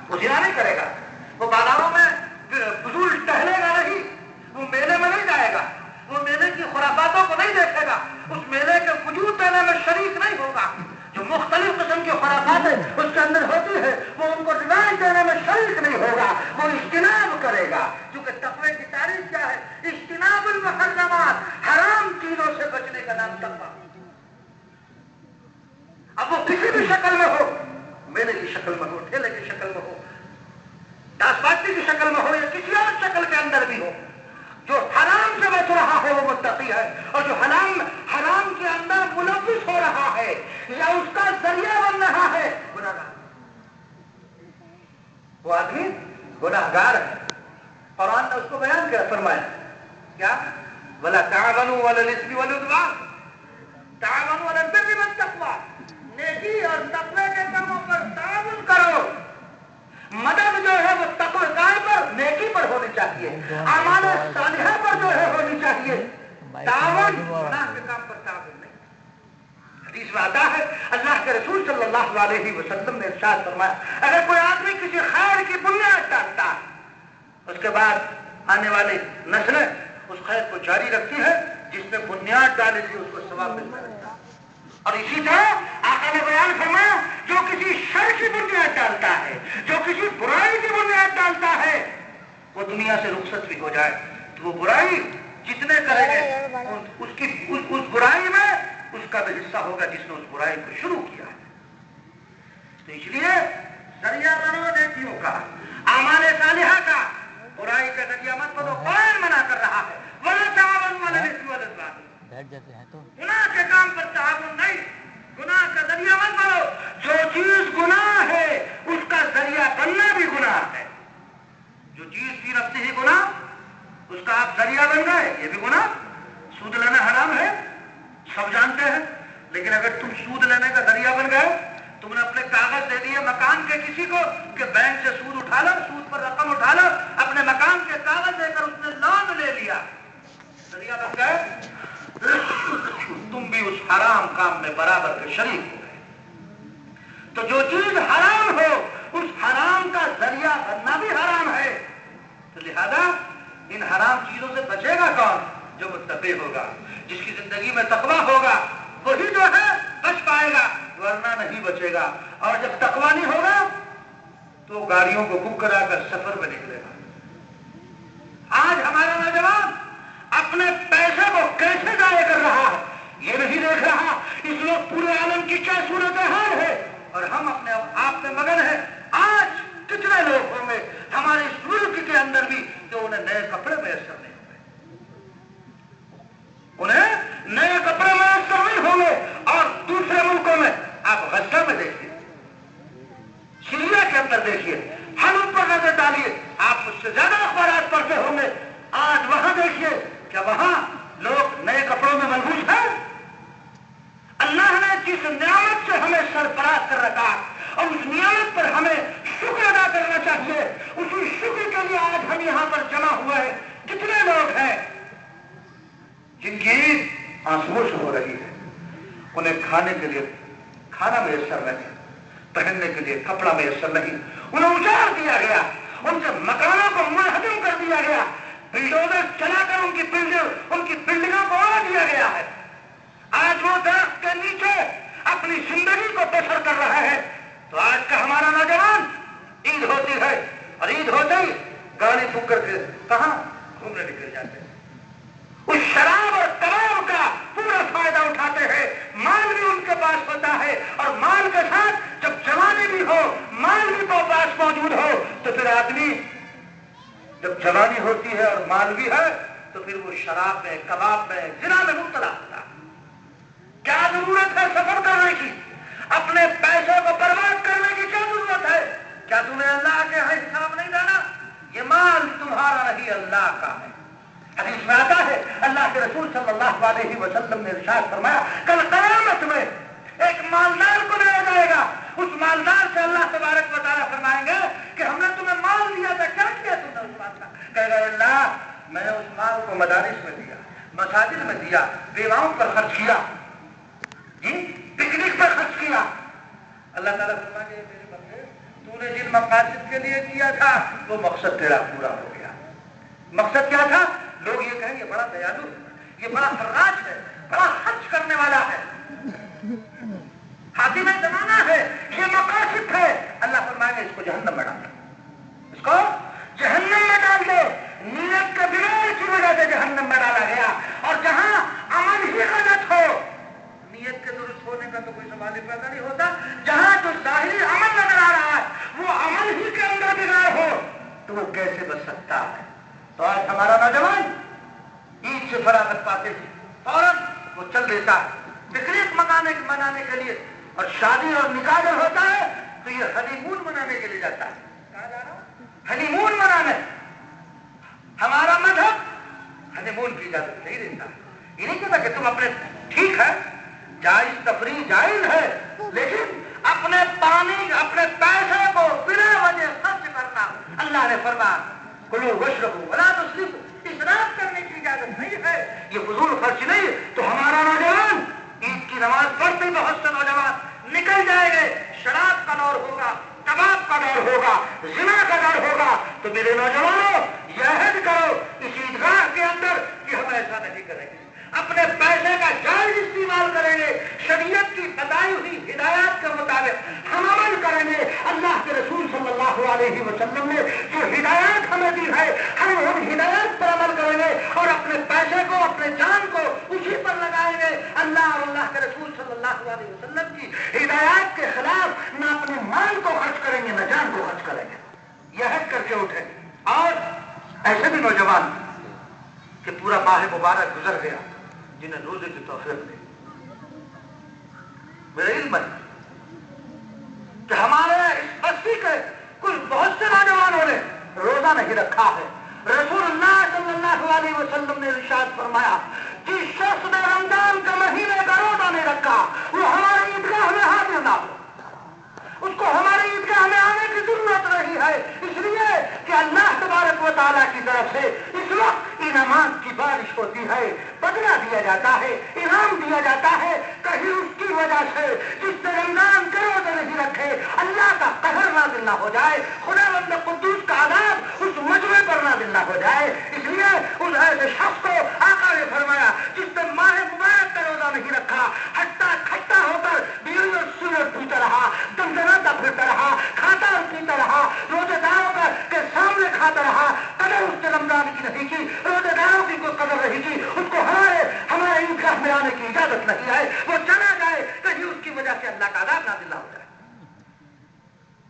وہ زنا نہیں کرے گا، وہ بازاروں میں فضول ٹہلے گا نہیں، وہ میلے میں نہیں جائے گا، وہ میلے کی خرافات باتوں کو نہیں دیکھے گا، اس میلے کے وجود دینے میں شریک نہیں ہوگا، جو مختلف قسم کی خرافات اس کے اندر ہوتی ہے وہ ان کو رواج دینے میں شریک نہیں ہوگا، وہ اجتناب کرے گا، کیونکہ تقوی کی تعریف کیا ہے؟ اجتناب المحرمات، حرام چیزوں سے بچنے کا نام تقوی۔ اب وہ کسی بھی شکل میں ہو، میلے کی شکل میں ہو، ٹھیلے کی شکل میں ہو، داس باتی کی شکل میں ہو، یا کسی اور شکل کے اندر بھی ہو، جو حرام سے بچ رہا ہے وہ متقی ہے، اور جو حرام کے اندر ملوث ہو رہا ہے یا اس کا ذریعہ بن رہا ہے گناہگار، وہ آدمی گناہگار ہے۔ قرآن نے اس کو بیان کیا، فرمایا کیا؟ وَلَا تَعَوَنُوا عَلَى الْإِثْمِ وَالْعُدْوَانِ، تعاون علی البر والتقوی، نیکی اور تقوی کے کاموں پر تعاون کرو۔ مدد جو ہے وہ تقوی کار پر، نیکی پر ہونی چاہیے، اعمال صالحہ پر جو ہے ہونی چاہیے، تعاون گناہ کے کام پر تعاون نہیں۔ حدیث میں آتا ہے اللہ کے رسول صلی اللہ علیہ وسلم نے ارشاد فرمایا اگر کوئی آدمی کسی خیر کی بنیاد ڈالتا ہے، اس کے بعد آنے والی نسلیں اس خیر کو جاری رکھتی ہے، جس نے بنیاد ڈالی تھی اس کو ثواب ملتا رہتا ہے۔ اور اسی طرح آقا نے بیان فرمایا جو کسی شر کی بنیاد ڈالتا ہے، جو کسی برائی کی بنیاد ڈالتا ہے، وہ دنیا سے رخصت بھی ہو جائے تو وہ برائی جتنے کرے گے اس برائی میں اس کا بھی حصہ ہوگا جس نے اس برائی کو شروع کیا ہے۔ تو اس لیے ذریعہ بنو نیکیوں کا، اعمال صالحہ کا، برائی کا ذریعہ مت بنو۔ قرآن منع کر رہا ہے وَلَا تَعَوَنُوا عَلَى الْإِثْمِ وَالْعُدْوَانِ، بیٹھ جاتے ہیں تو گناہ کے کام پر تعاون نہیں، گناہ کا ذریعہ مت بنو۔ جو چیز گناہ ہے اس کا ذریعہ بننا بھی گناہ ہے۔ جو چیز فی نفسہ ہی گناہ، اس کا آپ ذریعہ بن گئے، یہ بھی گناہ۔ سود لینا حرام ہے، سب جانتے ہیں، لیکن اگر تم سود لینے کا ذریعہ بن گئے، تم نے اپنے کاغذ دے دیے مکان کے کسی کو کہ بینک سے سود اٹھا لو، سود پر رقم اٹھا لو، اپنے مکان کے کاغذ دے کر اس نے لون لے لیا، ذریعہ بن گئے، تم بھی اس حرام کام میں برابر کے شریک ہو گئے۔ تو جو چیز حرام ہو اس حرام کا ذریعہ بننا بھی حرام ہے۔ تو لہذا ان حرام چیزوں سے بچے گا کون؟ جو متقی ہوگا، جس کی زندگی میں تقویٰ ہوگا، وہی جو ہے بچ پائے گا، ورنہ نہیں بچے گا۔ اور جب تقویٰ نہیں ہوگا تو گاڑیوں کو بک کرا کر سفر میں نکلے گا۔ آج ہمارا نوجوان اپنے پیسے کو کیسے ضائع کر رہا ہے یہ نہیں دیکھ رہا، اس وقت پورے عالم کی کیا صورتحال ہے اور ہم اپنے آپ میں مگن ہیں۔ آج کتنے لوگ ہوں گے ہمارے اس ملک کے اندر بھی جو انہیں نئے کپڑے میسر نہیں ہوں گے، انہیں نئے کپڑے میسر نہیں ہوں گے۔ اور دوسرے ملکوں میں آپ غزہ میں دیکھیے، سیریا کے اندر دیکھیے، حلب پر نظر ڈالیے، آپ مجھ سے زیادہ اخبارات پڑھتے ہوں گے۔ آج وہاں دیکھیے کیا وہاں لوگ نئے کپڑوں میں ملبوس ہیں؟ اللہ نے جس نعمت سے ہمیں سرفراز کر رکھا اور اس نعمت پر ہمیں شکر ادا کرنا چاہیے، اسی شکر کے لیے آج ہم یہاں پر جمع ہوئے ہیں۔ کتنے لوگ ہیں جن کی عید آنسوؤں سے ہو رہی ہے، انہیں کھانے کے لیے کھانا میسر نہیں، پہننے کے لیے کپڑا میسر نہیں، انہیں اجاڑ دیا گیا، ان کے مکانوں کو منہدم کر دیا گیا، بلڈوزر چلا کر ان کی بلڈنگوں کو اڑا دیا گیا ہے۔ آج وہ درخت کے نیچے اپنی زندگی کو بسر کر رہا ہے۔ تو آج کا ہمارا نوجوان عید ہوتی ہے اور عید ہوتے ہی گاڑی بک کر کے کہاں گھومنے نکل جاتے ہیں، اس شراب اور کباب کا پورا فائدہ اٹھاتے ہیں، مال بھی ان کے پاس ہوتا ہے، اور مال کے ساتھ جب جوانی بھی ہو، مال بھی تو پاس موجود ہو، تو پھر آدمی جب جوانی ہوتی ہے اور مال بھی ہے تو پھر وہ شراب میں، کباب میں، زنا میں مبتلا ہوتا ہے۔ کیا ضرورت ہے سفر کرنے کی؟ اپنے پیسے کو برباد کرنے کی کیا ضرورت ہے؟ کیا تمہیں اللہ کے یہاں حساب نہیں دینا؟ یہ مال تمہارا نہیں، اللہ کا ہے۔ حدیث میں آتا ہے اللہ کے رسول صلی اللہ علیہ وسلم نے ارشاد فرمایا کل قیامت میں ایک مالدار کو لایا جائے گا، اس مالدار سے اللہ تبارک و تعالیٰ فرمائیں گے کہ ہم نے تمہیں مال دیا تھا، کیا کیا تم نے اس مال کا؟ کہے گا اللہ میں نے اس مال کو مدارس میں دیا، مساجد میں دیا، بیواؤں پر خرچ کیا، پکنک پر خرچ کیا۔ اللہ تعالیٰ فرمائیں گے میرے بندے تو نے جن مقاصد کے لیے کیا تھا وہ مقصد تیرا پورا ہو گیا۔ مقصد کیا تھا؟ لوگ یہ کہیں گے بڑا دیالو، یہ بڑا فراج ہے، بڑا خرچ کرنے والا ہے، حاتم زمانہ ہے، یہ مقاصد ہے. اللہ فرمائے گا اس کو جہنم میں ڈال دو، اس کو جہنم میں ڈال دو. نیت کے بغیر کی وجہ سے جہنم میں ڈالا گیا. اور جہاں عمل ہی غلط ہو، نیت کے درست ہونے کا تو کوئی سوال ہی پیدا نہیں ہوتا. جہاں جو ظاہری عمل نظر آ رہا ہے وہ عمل ہی کے اندر بگاڑ ہو تو وہ کیسے بچ سکتا ہے؟ تو آج ہمارا نوجوان عید سے فراغت پاتے تھے فوراً وہ چل دیتا ہے پکنک منانے کے لیے، اور شادی اور نکاح جب ہوتا ہے تو یہ ہنی مون منانے کے لیے جاتا ہے. کہاں جا رہا؟ ہنی مون منانے. ہمارا مذہب ہنی مون کی اجازت نہیں دیتا. یہ نہیں کہتا کہ تم اپنے ٹھیک ہے جائز تفریح جائز ہے، لیکن اپنے پانی اپنے پیسے کو بلا وجہ خرچ کرنا اللہ نے فرمایا کلوا واشربوا ولا تسرفوا، اسراف کرنے کی اجازت نہیں ہے. یہ فضول خرچ نہیں. تو ہمارا نوجوان عید کی نماز پڑھتے بہت سے نوجوان نکل جائیں گے، شراب کا دور ہوگا، کباب کا دور ہوگا، زنا کا دور ہوگا. تو میرے نوجوانوں یہ عہد کرو اس عیدگاہ کے اندر کہ ہم ایسا نہیں کریں گے، اپنے پیسے کا جائز استعمال کریں گے، شریعت کی بتائی ہوئی ہدایات کے مطابق ہم عمل کریں گے. اللہ کے رسول صلی اللہ علیہ وسلم نے جو ہدایات ہمیں دی ہے ہم ان ہدایات پر عمل کریں گے اور اپنے پیسے کو اپنے جان کو اسی پر لگائیں گے. اللہ اور اللہ کے رسول صلی اللہ علیہ وسلم کی ہدایات کے خلاف نہ اپنے مال کو خرچ کریں گے نہ جان کو خرچ کریں گے. یہ عہد کر کے اٹھیں. اور ایسے بھی نوجوان کہ پورا ماہ مبارک گزر گیا جنہیں روزے کی توفیق دی. میرا علم ہے کہ ہمارے اس بستی کے کچھ بہت سے نوجوانوں نے روزہ نہیں رکھا ہے. رسول اللہ صلی اللہ علیہ وسلم نے ارشاد فرمایا جس شخص نے رمضان کا مہینے کا روزہ نہیں رکھا وہ ہماری عیدگاہ میں حاضر نہ ہو. اس کو ہماری عیدگاہ میں آنے کی ضرورت نہیں ہے، اس لیے کہ اللہ تبارک و تعالیٰ کی طرف سے اس وقت انعامات کی بارش ہوتی ہے، بدلہ دیا جاتا ہے، انعام دیا جاتا ہے. کہیں اس کی وجہ سے جس نے رمضان کے روزے نہیں رکھے اللہ کا قہر نازل نہ ہو جائے، خدا بند قدوس کا عذاب اس مجمع پر نازل نہ ہو جائے. اس لیے اس ایسے شخص کو آقا نے فرمایا جس نے ماہ مبارک کا روزہ نہیں رکھا، ہٹا کھٹا ہو کر بیوی اور سورج پیتا رہا، دمدماتا پھرتا رہا، کھاتا اور پیتا رہا، روزے داروں کے سامنے کھاتا رہا، قدر اس نے رمضان کی نہیں کی، روزے داروں کی کوئی قدر نہیں کی. اس کو ہمارے عیدگاہ میں آنے کی اجازت نہیں ہے. وہ چلا جائے کہیں اس کی وجہ سے اللہ کا عذاب نازل نہ ہو جائے.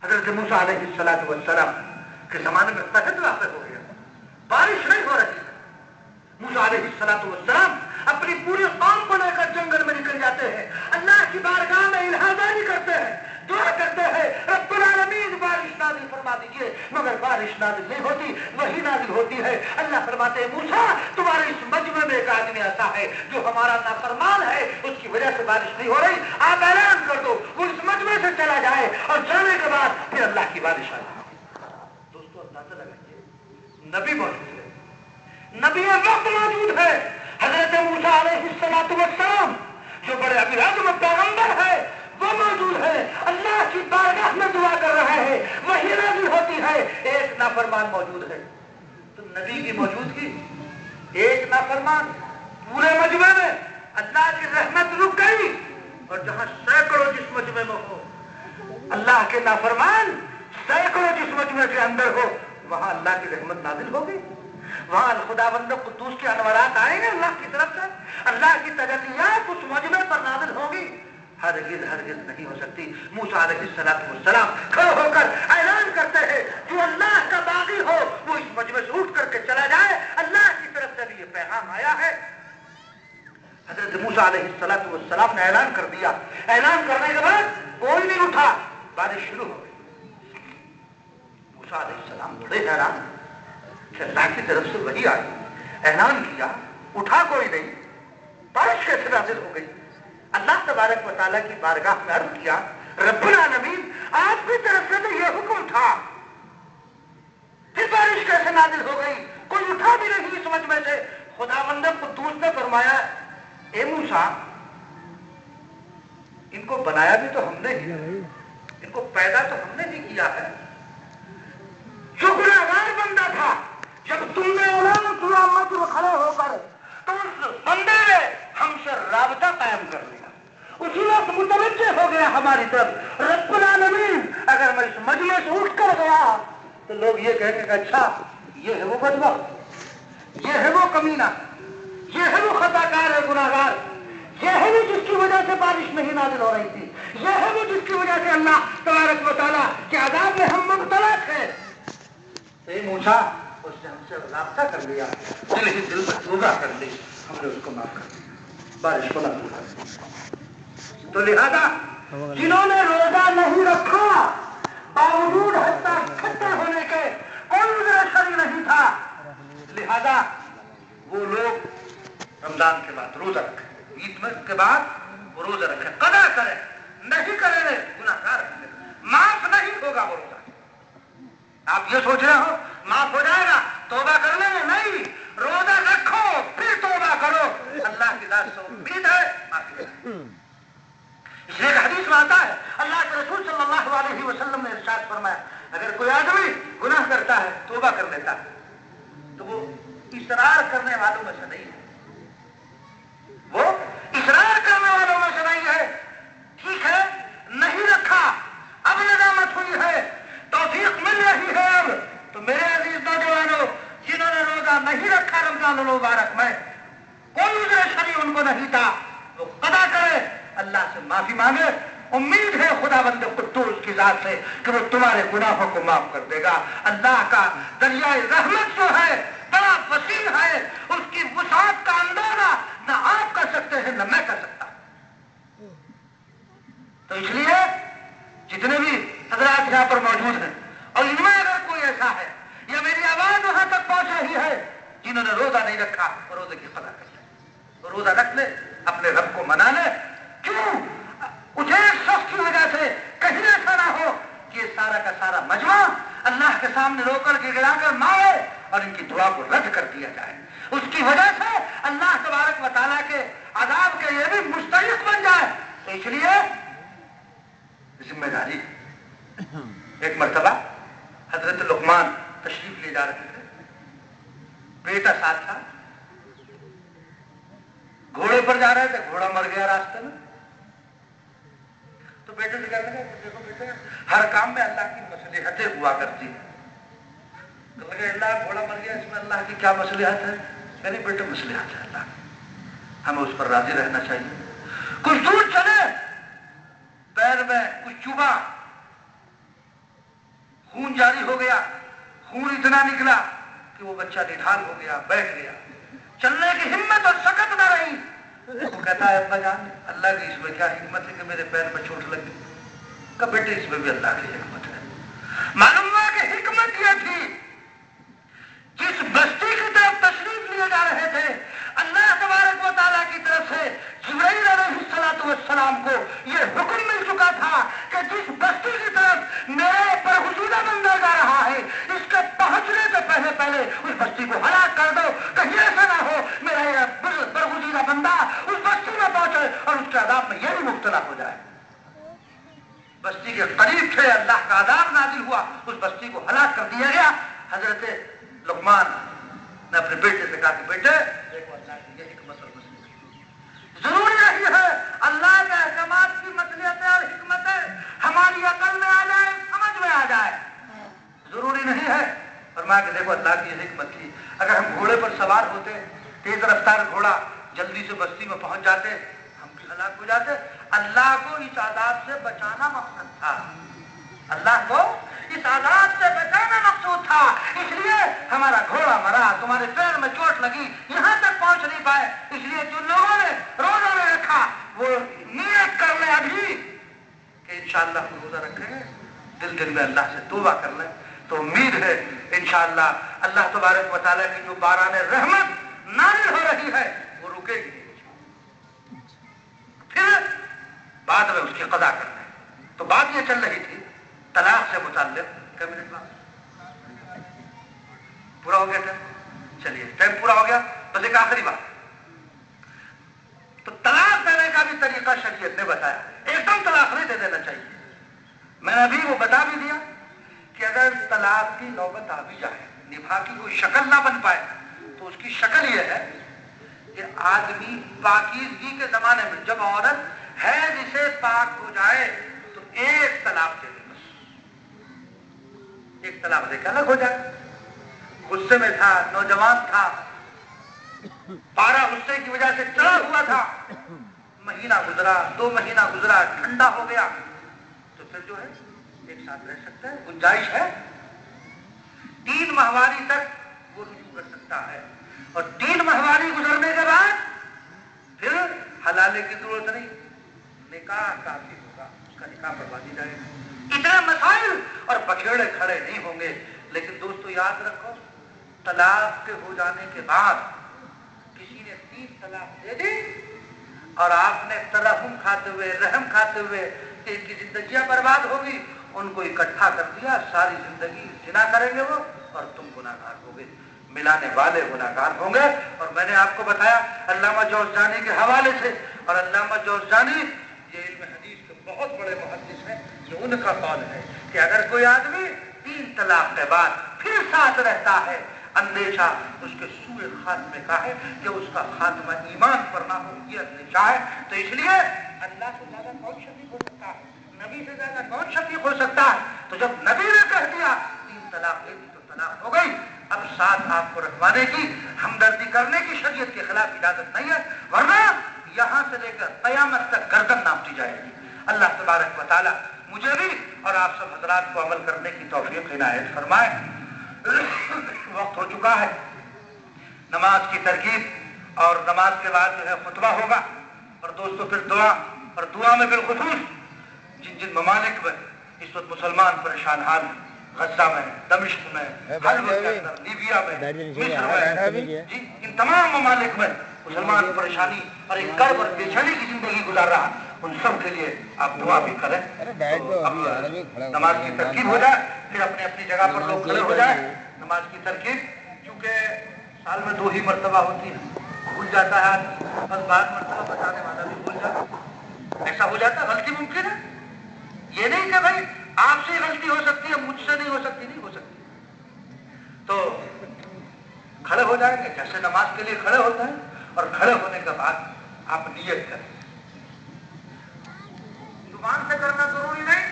حضرت موسیٰ علیہ السلام کے زمانے میں قحط واقع ہو گیا، بارش نہیں ہو رہی. موسیٰ علیہ السلام اپنی پوری قوم کو لے کر جنگل میں نکل جاتے ہیں، اللہ کی بارگاہ میں الہذاری کرتے ہیں، دعا کرتے ہیں رب العالمین بارش نازل فرما دیجیے، مگر بارش نازل نہیں ہوتی، وہی نازل ہوتی ہے. اللہ فرماتے ہیں موسیٰ تمہارے اس مجمع میں ایک آدمی ایسا ہے جو ہمارا نافرمان ہے، اس کی وجہ سے بارش نہیں ہو رہی، آپ اعلان کر دو وہ اس مجمع سے چلا جائے، اور جانے کے بعد پھر اللہ کی بارش آئے. دوستو اندازہ لگائیے نبی موجود ہے، نبی وقت موجود ہے. حضرت موسیٰ علیہ السلام جو بڑے ابی اعظم پیغمبر ہے وہ موجود ہے، اللہ کی بارگاہ میں دعا کر رہے ہیں، وہی نازل ہوتی ہے. ایک نافرمان موجود ہے. تو نبی کی موجودگی ایک نافرمان پورے مجمع میں اللہ کی رحمت رک گئی. اور جہاں سینکڑوں جس مجمع میں ہو اللہ کے نافرمان سینکڑوں جس مجمع کے اندر ہو وہاں اللہ کی رحمت نازل ہوگی، وہاں خدا بند قدوس کے انوارات آئیں گے اللہ کی طرف سے، اللہ کی تجلیات اس مجمع پر نازل ہوگی. ہرگز نہیں ہو سکتی. موسیٰ علیہ السلام کھڑے ہو کر اعلان کرتے ہیں جو اللہ کا باغی ہو وہ اس مجمع سے اٹھ کر کے چلا جائے، اللہ کی طرف سے بھی یہ پیغام آیا ہے. حضرت موسیٰ علیہ السلام نے اعلان کر دیا. اعلان کرنے کے بعد کوئی نہیں اٹھا، بارش شروع ہو گئی. موسیٰ علیہ السلام بڑے حیران کہ اللہ کی طرف سے وہی آئی، اعلان کیا، اٹھا کوئی نہیں، بارش کیسے نازل ہو گئی. اللہ تبارک و تعالیٰ کی بارگاہ میں عرض کیا رب العالمین آپ کی طرف سے تو یہ حکم تھا، پھر بارش کیسے نازل ہو گئی؟ کوئی اٹھا بھی نہیں اس مجمع سے. خداوند قدوس نے فرمایا اے موسیٰ ان کو بنایا بھی تو ہم نے ہی، ان کو پیدا تو ہم نے ہی کیا ہے. جو گناہگار بندہ تھا جب تم نے اعلان کیا مجمع کھڑے ہو کر تو اس بندے نے ہم سے رابطہ قائم کر لیا، اسی وقت متوجہ ہو گیا ہماری طرف، رب العالمین اگر میں اس مجمع سے اٹھ کر گیا تو لوگ یہ کہیں گے کہ اچھا یہ ہے وہ بدبخت، یہ ہے وہ کمینہ، یہ ہے وہ خطا کار ہے، گناہ گار، یہ ہے وہ جس کی وجہ سے بارش نہیں نازل ہو رہی تھی، یہ ہے وہ جس کی وجہ سے اللہ تبارک و تعالیٰ کے عذاب میں ہم مبتلا تھے۔ موسیٰ اس نے ہم سے رابطہ کر لیا، دل ہی دل میں توبہ کر لی، ہم نے اس کو معاف کر دیا، بارش کو نازل کر دیا۔ تو لہذا جنہوں نے روزہ نہیں رکھا باوجود حتیٰ کھٹے ہونے کے کوئی عذر شرعی نہیں تھا، لہذا وہ لوگ رمضان کے بعد روزہ رکھیں، عید کے بعد وہ روزہ رکھیں، قضا کریں، نہیں کریں گے گناہ گار ہیں، معاف نہیں ہوگا وہ روزہ۔ آپ یہ سوچ رہے ہو معاف ہو جائے گا توبہ کر لیں گے، نہیں، روزہ رکھو پھر توبہ کرو، اللہ کی ذات سے امید ہے معافی ہے۔ اس لیے حدیث میں آتا ہے اللہ کے رسول صلی اللہ علیہ وسلم نے ارشاد فرمایا اگر کوئی آدمی گناہ کرتا ہے توبہ کر لیتا ہے تو وہ اصرار کرنے والوں میں سے نہیں ہے، وہ اصرار کرنے والوں میں سے نہیں ہے۔ ٹھیک ہے نہیں رکھا، اب ندامت ہوئی ہے، توفیق مل رہی ہے اب، تو میرے عزیز نوجوانوں جنہوں نے روزہ نہیں رکھا رمضان المبارک میں، کوئی عذر شرعی ان کو نہیں تھا، وہ قضا کرے، اللہ سے معافی مانگے، امید ہے خدا بند قدوس کی ذات سے کہ وہ تمہارے گناہوں کو معاف کر دے گا۔ اللہ کا دریائے رحمت جو ہے بڑا وسیع ہے، اس کی وسعت کا اندازہ نہ آپ کر سکتے ہیں نہ میں کر سکتا۔ تو اس لیے جتنے بھی حضرات یہاں پر موجود ہیں اور ان میں اگر کوئی ایسا ہے یا میری آواز وہاں تک پہنچ رہی ہے جنہوں نے روزہ نہیں رکھا، وہ روزے کی قضا کر لے، وہ روزہ رکھ لے، اپنے رب کو منا لے۔ کیوں اس ایک شخص کی وجہ سے کہیں ایسا نہ ہو کہ یہ سارا کا سارا مجمع اللہ کے سامنے رو کر گڑگڑا کر مارے اور ان کی دعا کو رد کر دیا جائے، اس کی وجہ سے اللہ تبارک و تعالیٰ کے عذاب کے یہ بھی مستحق بن جائے۔ تو اس لیے ذمہ داری، ایک مرتبہ حضرت لقمان تشریف لے جا رہے تھے، بیٹا ساتھ تھا، گھوڑے پر جا رہے تھے، گھوڑا مر گیا راستے میں، تو بیٹے سے کہنے لگے دیکھو بیٹے ہر کام میں اللہ کی مصلحتیں ہوا کرتی ہیں۔ تو لگے اللہ گھوڑا مر گیا، اس میں اللہ کی کیا مصلحت ہے؟ یعنی بیٹے مصلحت ہے اللہ کی، ہمیں اس پر راضی رہنا چاہیے۔ کچھ دور چلے، پیر میں کچھ چبھا، خون جاری ہو گیا، خون اتنا نکلا کہ وہ بچہ نڈھال ہو گیا، بیٹھ گیا، چلنے کی ہمت اور سکت نہ رہی۔ وہ کہتا ہے ابا جان اللہ کی اس میں کیا حکمت ہے کہ میرے پیر میں چوٹ لگ گئی؟ کہ بیٹے اس میں بھی اللہ کی حکمت ہے۔ معلوم ہوا کہ حکمت یہ تھی جس بستی کی طرف تشریف لیے جا رہے تھے اللہ تبارک و تعالیٰ کی طرف سے جبرائیل علیہ السلام کو یہ حکم مل چکا تھا کہ جس بستی کی طرف میرے برگزیدہ بندہ جا رہا ہے اس کے پہنچنے سے پہلے پہلے اس بستی کو ہلاک کر دو، کہیں ایسا نہ ہو میرا یہ برگزیدہ بندہ اس بستی میں پہنچے اور اس کے عذاب میں یہ بھی مبتلا ہو جائے۔ بستی کے قریب تھے، اللہ کا عذاب نازل ہوا، اس بستی کو ہلاک کر دیا گیا۔ حضرت لقمان نے اپنے بیٹے سے کہا کہ بیٹے دیکھو اللہ کی یہ حکمت اور مصلحت، ضروری نہیں ہے اللہ کے احکامات کی مصلحتیں اور حکمتیں ہماری عقل میں آ جائے، سمجھ میں آ جائے، ضروری نہیں ہے۔ فرمایا کہ دیکھو اللہ کی یہ حکمت تھی، اگر ہم گھوڑے پر سوار ہوتے، تیز رفتار گھوڑا، جلدی سے بستی میں پہنچ جاتے، ہم بھی ہلاک ہو جاتے۔ اللہ کو اس عذاب سے بچانا مقصد تھا، اللہ کو اس عذاب سے بچانا مقصود تھا، اس لیے ہمارا گھوڑا مرا، تمہارے پیر میں چوٹ لگی، یہاں تک پہنچ نہیں پائے، اس لیے جن لوگوں نے روزہ نہیں رکھا وہ نیت کر لیں ابھی کہ انشاءاللہ ہم روزہ رکھیں گے، دل دل میں اللہ سے توبہ کر لیں، تو امید ہے انشاءاللہ اللہ تبارک و تعالیٰ کی جو باران رحمت نازل ہو رہی ہے وہ رکے گی نہیں، پھر بعد میں اس کی قضا کر لیں۔ تو بات یہ چل رہی تھی طلاق سے متعلق، کئی منٹ بعد پورا ہو گیا ٹائم، چلیے ٹائم پورا ہو گیا، بس ایک آخری بات، تو طلاق دینے کا بھی طریقہ شریعت نے بتایا، ایک دم طلاق نہیں دے دینا چاہیے۔ میں نے ابھی وہ بتا بھی دیا کہ اگر طلاق کی نوبت آ بھی جائے، نبھا کی کوئی شکل نہ بن پائے، تو اس کی شکل یہ ہے کہ آدمی پاکیزگی کے زمانے میں جب عورت حیض سے پاک ہو جائے تو ایک طلاق دے دے، بس ایک طلاق دے کے الگ ہو جائے. غصے میں تھا، نوجوان تھا، پارا غصے کی وجہ سے چڑھا ہوا تھا، مہینہ گزرا، 2 مہینہ گزرا، ٹھنڈا ہو گیا، تو پھر جو ہے ایک ساتھ رہ سکتا ہے، گنجائش ہے. 3 ماہواری تک وہ رجوع کر سکتا ہے، اور 3 ماہواری گزرنے کے بعد پھر حلالے کی ضرورت نہیں، نکاح کافی ہوگا، اس کا نکاح پڑھوا دی جائے گا. اتنے مسائل اور بکھیڑے کھڑے نہیں ہوں گے. لیکن دوستو یاد رکھو، طلاق کے ہو جانے کے بعد کسی نے 3 طلاق دے دی اور آپ نے ترحم کھاتے ہوئے، رحم کھاتے ہوئے کہ ان کی زندگیاں برباد ہوگی، ان کو اکٹھا کر دیا، ساری زندگی زنا کریں گے وہ اور تم گناہگار ہوگے، ملانے والے گناہگار ہوں گے. اور میں نے آپ کو بتایا علامہ جوزجانی کے حوالے سے، اور علامہ جوزجانی یہ علم حدیث کے بہت بڑے محدث ہیں، یہ ان کا قول ہے کہ اگر کوئی آدمی 3 طلاق کے بعد پھر ساتھ رہتا ہے، اندیشہ اس کے سوء خاتمے کا ہے کہ اس کا خاتمہ ایمان پر نہ ہو، یہ اندیشہ ہے. تو اس لیے اللہ سے زیادہ کون شفیق ہو سکتا ہے؟ نبی سے زیادہ کون شفیق ہو سکتا ہے؟ تو جب نبی نے کہہ دیا 3 طلاق دے دی تو طلاق ہو گئی. اب ساتھ آپ کو رکھوانے کی، ہمدردی کرنے کی شریعت کے خلاف اجازت نہیں ہے، ورنہ یہاں سے لے کر قیامت تک گردن ناپتی جائے گی. اللہ تبارک و تعالی مجھے بھی اور آپ سب حضرات کو عمل کرنے کی توفیق عنایت فرمائے. وقت ہو چکا ہے نماز کی ترکیب، اور نماز کے بعد جو ہے خطبہ ہوگا، اور دوستو پھر دعا، اور دعا میں بالخصوص جن ممالک میں اس وقت مسلمان پریشان حال ہیں، غزہ میں، دمشق میں، حلب کے اندر، لیبیا میں، مصر میں، جی ان تمام ممالک میں مسلمان پریشانی اور ایک کرب اور بے چینی کی زندگی گزار رہا، ان سب کے لیے آپ دعا بھی کریں. نماز کی ترکیب ہو جائے، پھر اپنی اپنی جگہ پر لوگ کھڑے ہو جائیں. نماز کی ترکیب کیونکہ سال میں 2 ہی مرتبہ ہوتی ہے، بھول جاتا ہے آدمی، بس بعد مرتبہ بتانے والا بھی بھول جاتا ہے، ایسا ہو جاتا ہے. غلطی ممکن ہے، یہ نہیں کہ بھائی آپ سے غلطی ہو سکتی ہے، مجھ سے نہیں ہو سکتی، نہیں ہو سکتی. تو کھڑے ہو جائیں گے جیسے نماز کے لیے کھڑے ہوتے ہیں، اور کھڑے ہونے کے بعد آپ نیت کریں. زبان سے کرنا ضروری نہیں،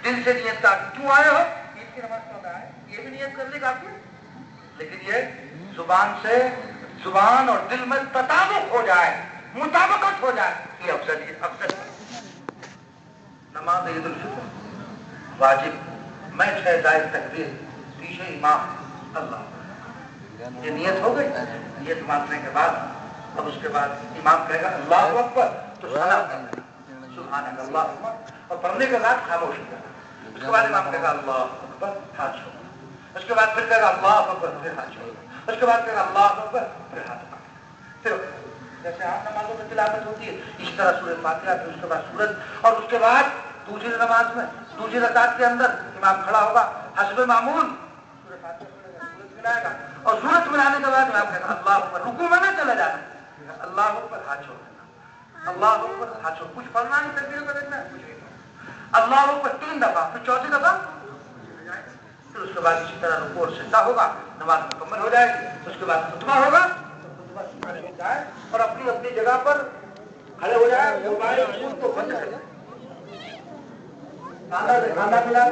دل سے نیت کا کیوں آئے ہو، عید کی نماز پڑھ رہا ہے، یہ بھی نیت کر لی کافی ہے. لیکن یہ زبان سے، زبان اور دل میں تطابق ہو جائے، مطابقت ہو جائے، یہ افضل. نماز عید الفطر واجب، میں 6 جائز تکبیر، پیچھے امام، اللہ، یہ نیت ہو گئی. نیت ماننے کے بعد اب اس کے بعد امام کہے گا اللہ اکبر، تو ثنا کرنا سبحان اللہ اکبر، اور پڑھنے کے بعد خاموش ہو جانا. اس کے بعد امام کہے گا اللہ اکبر، ہاتھ چھوڑ، اس کے بعد پھر کہے گا اللہ اکبر، پھر ہاتھ چھوڑ، اس کے بعد کہے گا اللہ اکبر، پھر ہاتھ پکڑ. پھر جیسے عام نمازوں میں تلاوت ہوتی ہے اسی طرح سورۃ فاتحہ، پھر اس کے بعد سورت، اور اس کے بعد دوسری نماز میں دوسری رکعت کے اندر امام کھڑا ہوگا حسب معمول، سورۃ فاتحہ پڑھے گا، سورت ملائے گا، اور سورت ملانے کے بعد امام کہے گا اللہ اکبر. رکوع میں نہ چلے جانا، اللہ اکبر ہاتھ چھوڑ دینا، اللہ اکبر ہاتھ چھوڑ، کچھ پڑھنا نہیں، تکبیر بدلنا ہے، کچھ نہیں پڑھنا. اللہ اکبر 3 دفعہ، پھر چوتھی دفعہ، پھر اس کے بعد اسی طرح رکوع اور سجدہ ہوگا، نماز مکمل ہو جائے گی. اس کے بعد خطبہ ہوگا، اور اپنی اپنی جگہ پر کھڑے ہو جائے، موبائل فون کو بند کر دیں، کھانا سے کھانا ملا.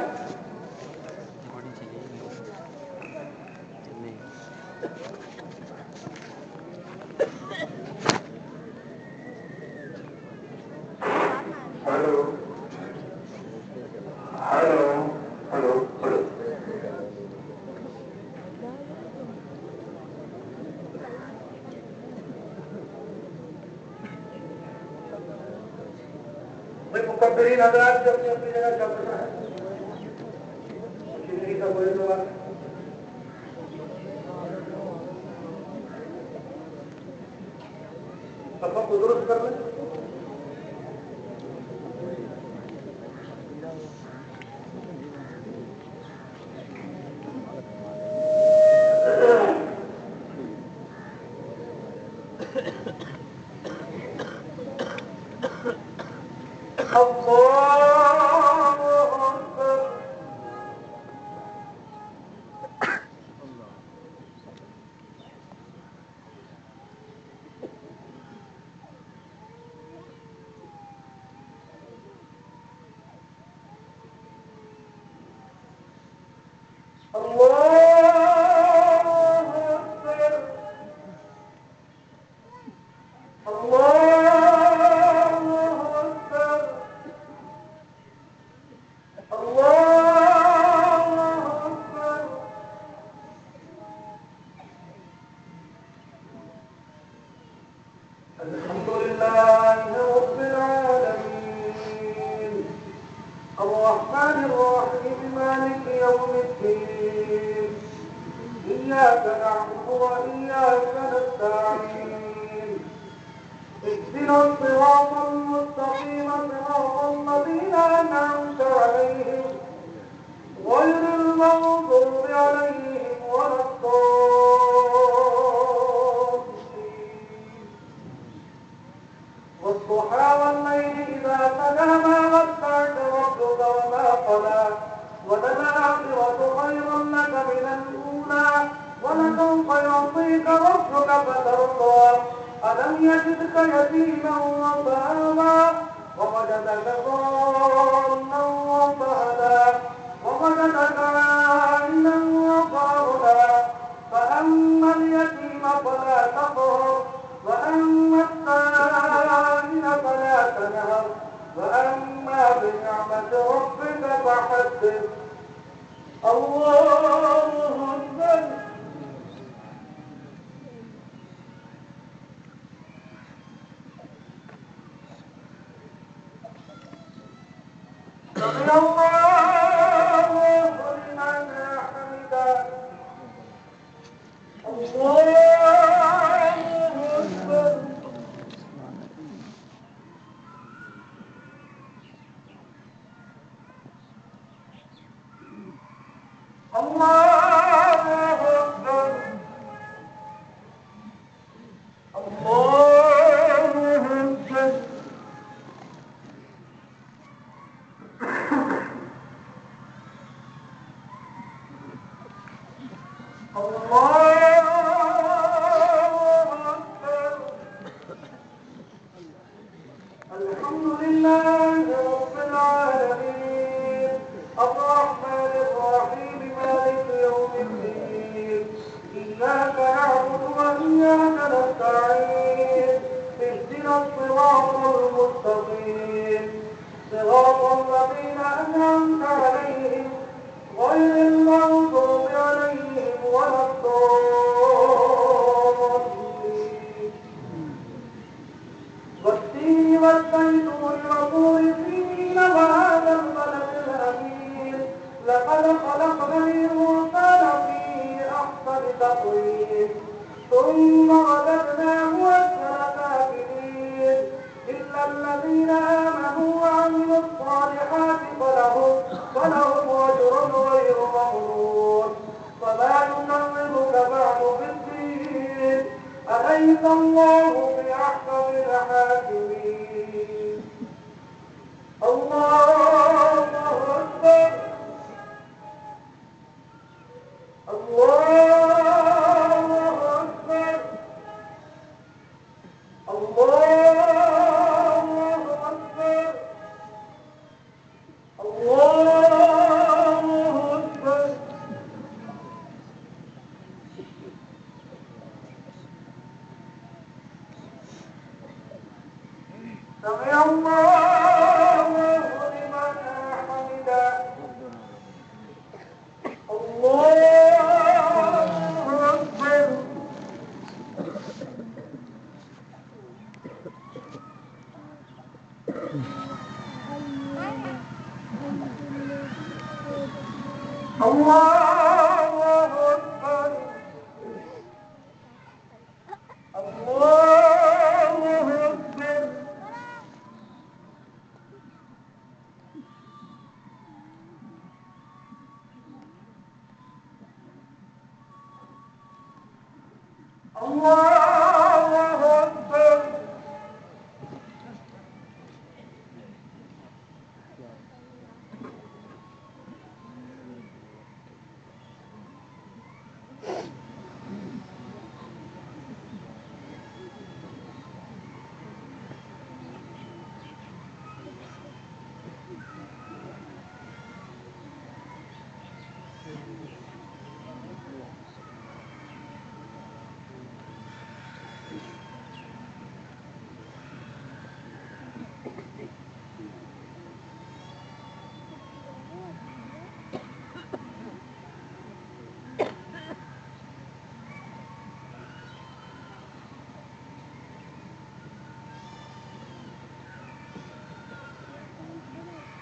مکبرین حضرات جو اپنی اپنی جگہ چل رہا ہے، کسی کا کوئی لوگ سفر کو درست کر لیں.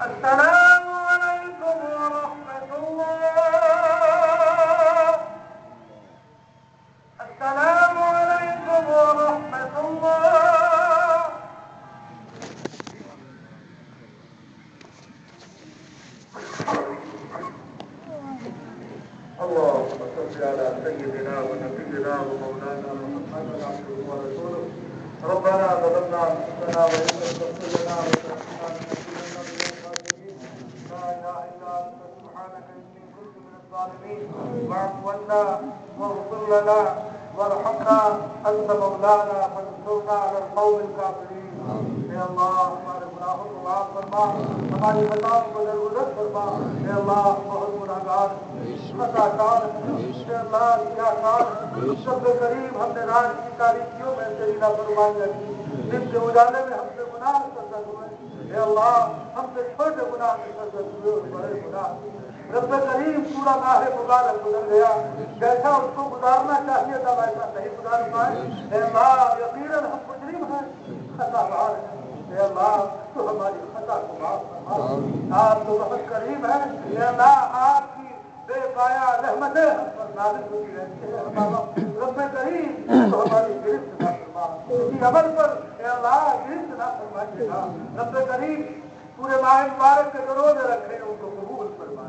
السلام علیکم ورحمۃ اللہ، السلام علیکم ورحمۃ اللہ۔ اللهم صل على سيدنا ونبينا ومولانا محمد عبده ورسوله. ربنا ظلمنا انفسنا وان لم تغفر لنا وترحمنا لنكونن من الخاسرين. لا اله الا انت سبحانك اني كنت من الظالمين. واعف عنا واغفر لنا وارحمنا، انت مولانا فانصرنا على القوم الكافرين. اے اللہ ہمارے گناہوں کو معاف فرما، ہماری خطاؤں کو درگزر فرما۔ اے اللہ بہت گناہگار خطا کار، اے اللہ ریاکار، رب کریم ہم نے رات کی تاریکیوں میں تیری نافرمانیاں کی، دن کے اجالے میں ہم سے گناہ سرزد ہوئے۔ اے اللہ ہم سے چھوٹے گناہ سے سرزد ہوئے اور بڑے گناہ۔ رب کریم پورا ماہ مبارک گزر گیا، جیسا اس کو گزارنا چاہیے تھا ویسا نہیں گزار پائے۔ اے اللہ یقیناً ہم مجرم ہیں، خطا کار ہیں۔ اے اللہ تو ہماری خطا کو معاف فرما۔ آپ تو بہت قریب ہیں۔ اے اللہ آپ کی بے پایا رحمتیں ہم پر نازل ہوتی رہتی ہے۔ رب کریم تو ہماری گرفت نہ فرما، اسی عمل پر اے اللہ گرفت نہ فرمائیے گا۔ رب کریم پورے ماہ مبارک کے جو روزے رکھے ان کو قبول فرما،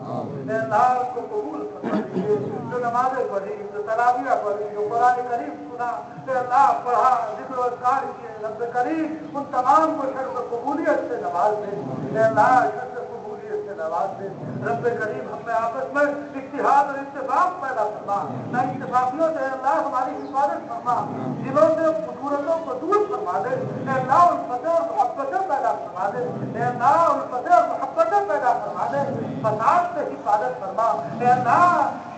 اے اللہ ان کو قبول فرما دیجیے۔ جو نمازیں پڑھی، جو تراویح پڑھی، جو قرآن کریم سنا، اے اللہ پڑھا، ذکر و اذکار کیے، رب کریم ان تمام کو شرف قبولیت سے نواز دے۔ اے اللہ شرف قبولیت سے نواز دے۔ رب کریم ہم میں آپس میں اتحاد اور اتفاق پیدا فرما، نہ اتفاقیوں سے اللہ ہماری حفاظت فرما، دلوں سے خطورتوں کو دور فرما دے۔ اے اللہ الفتح اور محبتیں پیدا فرما دے۔ اے اللہ الفتح اور محبتیں پیدا فرما دے۔ فساد سے حفاظت فرما، اے اللہ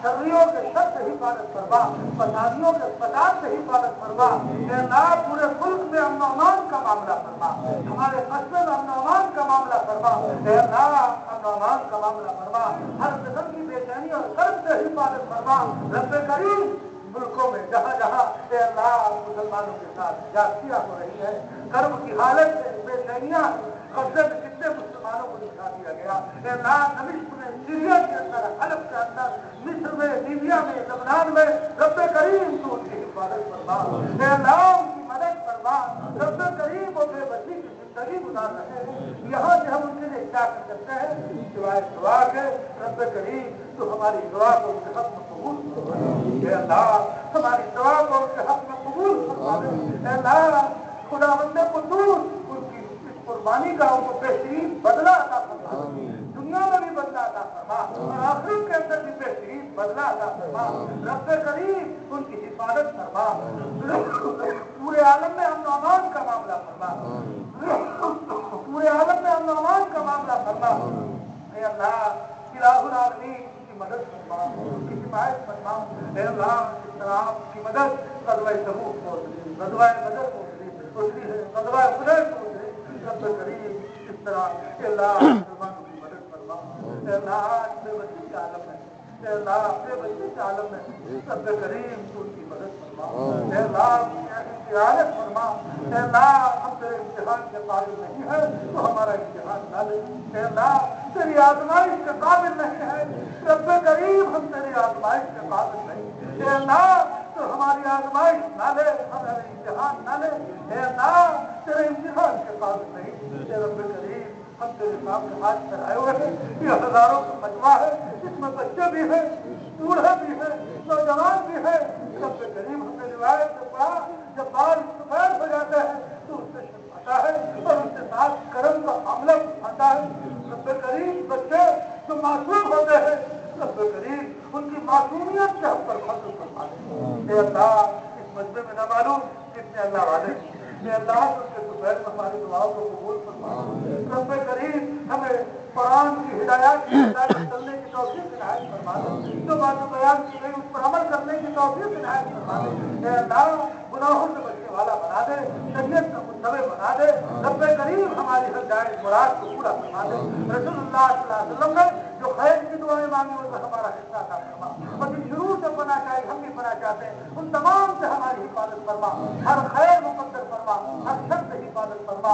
شریوں کے شر سے حفاظت فرما، فسادیوں کے فساد سے حفاظت فرما۔ اے اللہ پورے ملک میں امن و امان کا معاملہ فرما، ہمارے قصبے میں امن و امان کا معاملہ فرما۔ اے اللہ امن و امان کا معاملہ فرما، ہر قسم کی بے چینی اور قرض سے حفاظت فرما۔ رب کریم ملکوں میں جہاں جہاں اے اللہ مسلمانوں کے ساتھ زیادتیاں ہو رہی ہے، کرب کی حالت سے بے چینیاں قبضے میں کتنے مسلمانوں کو دکھا دیا گیا۔ اے اللہ دمشق میں، سیریا کے اندر، حلب کے اندر، مصر میں، لیبیا میں، لبنان میں، رب کریم تو ان کی حفاظت فرما۔ اے اللہ ان کی مدد فرما۔ رب کریم وہ بے بسی کی زندگی گزار رہے ہیں، یہاں سے ہم ان کے لیے کیا کر سکتے ہیں سوائے دعا کے؟ رب کریم تو ہماری دعا کو ان کے حق میں قبول فرما۔ اے اللہ ہماری دعا کو ان کے حق میں قبول فرما۔ اے اللہ خدا بندے قدوس ان کی اس قربانی کا ان کو بہترین بدلہ عطا فرما، دنیا میں بھی بدلہ عطا فرما اور آخرت کے اندر بھی بہترین بدلہ عطا فرما۔ رب کریم ان کی حفاظت فرما، پورے عالم میں امن و امان کا معاملہ فرما، پورے عالم میں امن و امان کا معاملہ فرما۔ اے اللہ الہ العالمین کی مدد فرما، ان کی حمایت فرما۔ اے اللہ اس طرح آپ کی مدد غزوہ تبوک میں اتری، غزوہ بدر میں اتری ہے، غزوہ حنین میں اتری۔ رب کریم اس طرح اے اللہ مسلمانوں کی مدد فرما۔ اے اللہ آج بے بسی کے عالم میں، اے اللہ بے بسی کے عالم میں رب کریم تو ان کی مدد فرما۔ اے اللہ ان کی رعایت فرما۔ اے اللہ ہم تیرے امتحان کے قابل نہیں ہے تو ہمارا امتحان نہ لے۔ اے اللہ تیری آزمائش کے قابل نہیں ہے، رب کریم ہم تیری آزمائش کے قابل نہیں۔ اے اللہ تو ہماری آزمائش نہ لے، ہمارا امتحان نہ لے۔ اے اللہ تیرے امتحان کے قابل نہیں۔ اے رب کریم ہم تیرے سامنے ہاتھ پھیلائے ہوئے ہیں، یہ ہزاروں کا مجمع ہے، اس میں بچے بھی ہیں، بوڑھے بھی ہیں، نوجوان بھی ہیں۔ رب کریم ہم نے روایت سے پڑھا جب بال سفید ہو جاتے ہیں تو اس سے شرماتا ہے اور اس کے ساتھ کرم کا معاملہ اٹھاتا ہے۔ رب کریم بچے جو معصوم ہوتے ہیں، رب کریم ان کی معصومیت کے ہم پر فضل فرما دے۔ اے اللہ اس مجمع میں نہ معلوم کتنے اللہ والے ہیں، اے اللہ اس کے دوپہر میں ہماری دعاؤں کو قبول فرما۔ رب کریم ہمیں قرآن کی ہدایات کی ہدایت چلنے کی توفیق عنایت فرما دے، جو باتیں بیان کی گئی اس پر عمل کرنے کی توفیق عنایت فرما دے۔ اے اللہ گناہوں سے بچنے والا بنا دے، شریعت کا متبع بنا دے۔ رب کریم ہماری ہر جائز مراد کو پورا فرما دے۔ رسول اللہ صلی اللہ علیہ وسلم نے جو خیر کی دعائیں مانگی ان کا ہمارا حصہ عطا فرما، اور جن شروع سے پناہ چاہیے ہم بھی پناہ چاہتے ہیں ان تمام سے ہماری حفاظت فرما، ہر خیر مقدر فرما، ہر شر سے حفاظت فرما۔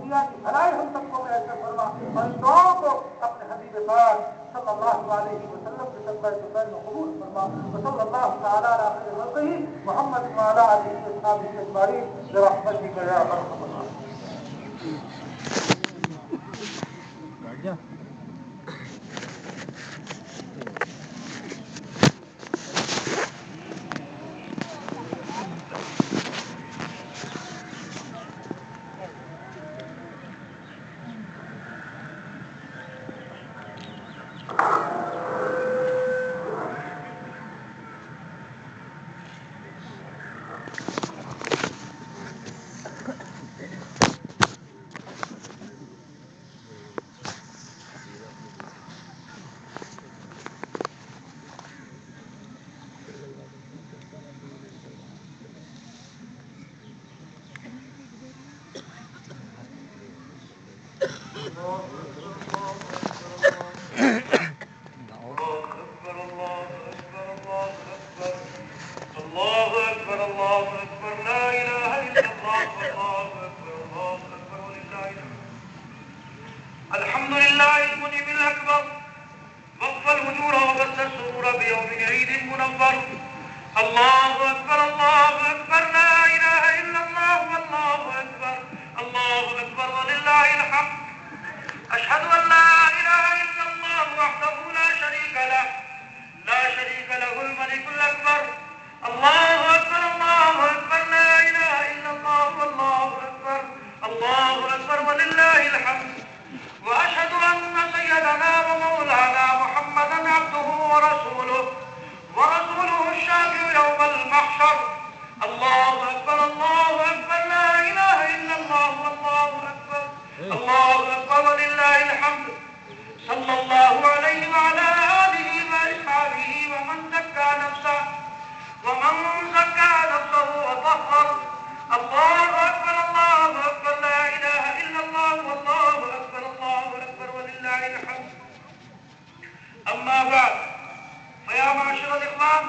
دنیا کی بھلائی ہم سب کو میسر فرما اور ان دعاؤں کو اپنے حبیب پاک صلی اللہ علیہ وسلم کے صدقہ میں قبول فرما وصلی اللہ تعالی علی خیر خلقہ محمد وعلی آلہ وصحبہ اجمعین برحمتک یا ارحم الراحمین. الحمد لله المنعم الأكبر وقف الهجور وبث السرور بيوم عيد منور. الله أكبر الله أكبر لا إله إلا الله والله أكبر الله أكبر ولله الحمد. أشهد أن لا إله إلا الله وحده لا شريك له الملك الأكبر. الله أكبر الله أكبر لا إله إلا الله والله أكبر الله أكبر ولله الحمد. وأشهد أن سيدنا ومولانا محمدا عبده ورسوله الشافع يوم المحشر. الله أكبر الله أكبر لا إله إلا الله والله أكبر الله أكبر ولله الحمد. صلى الله عليه وعلى آله وأصحابه ومن زكى نفسه وطهر. الله أكبر الله أكبر لا إله إلا الله والله أكبر ولله الحمد. أما بعد فيا معشر الإخوان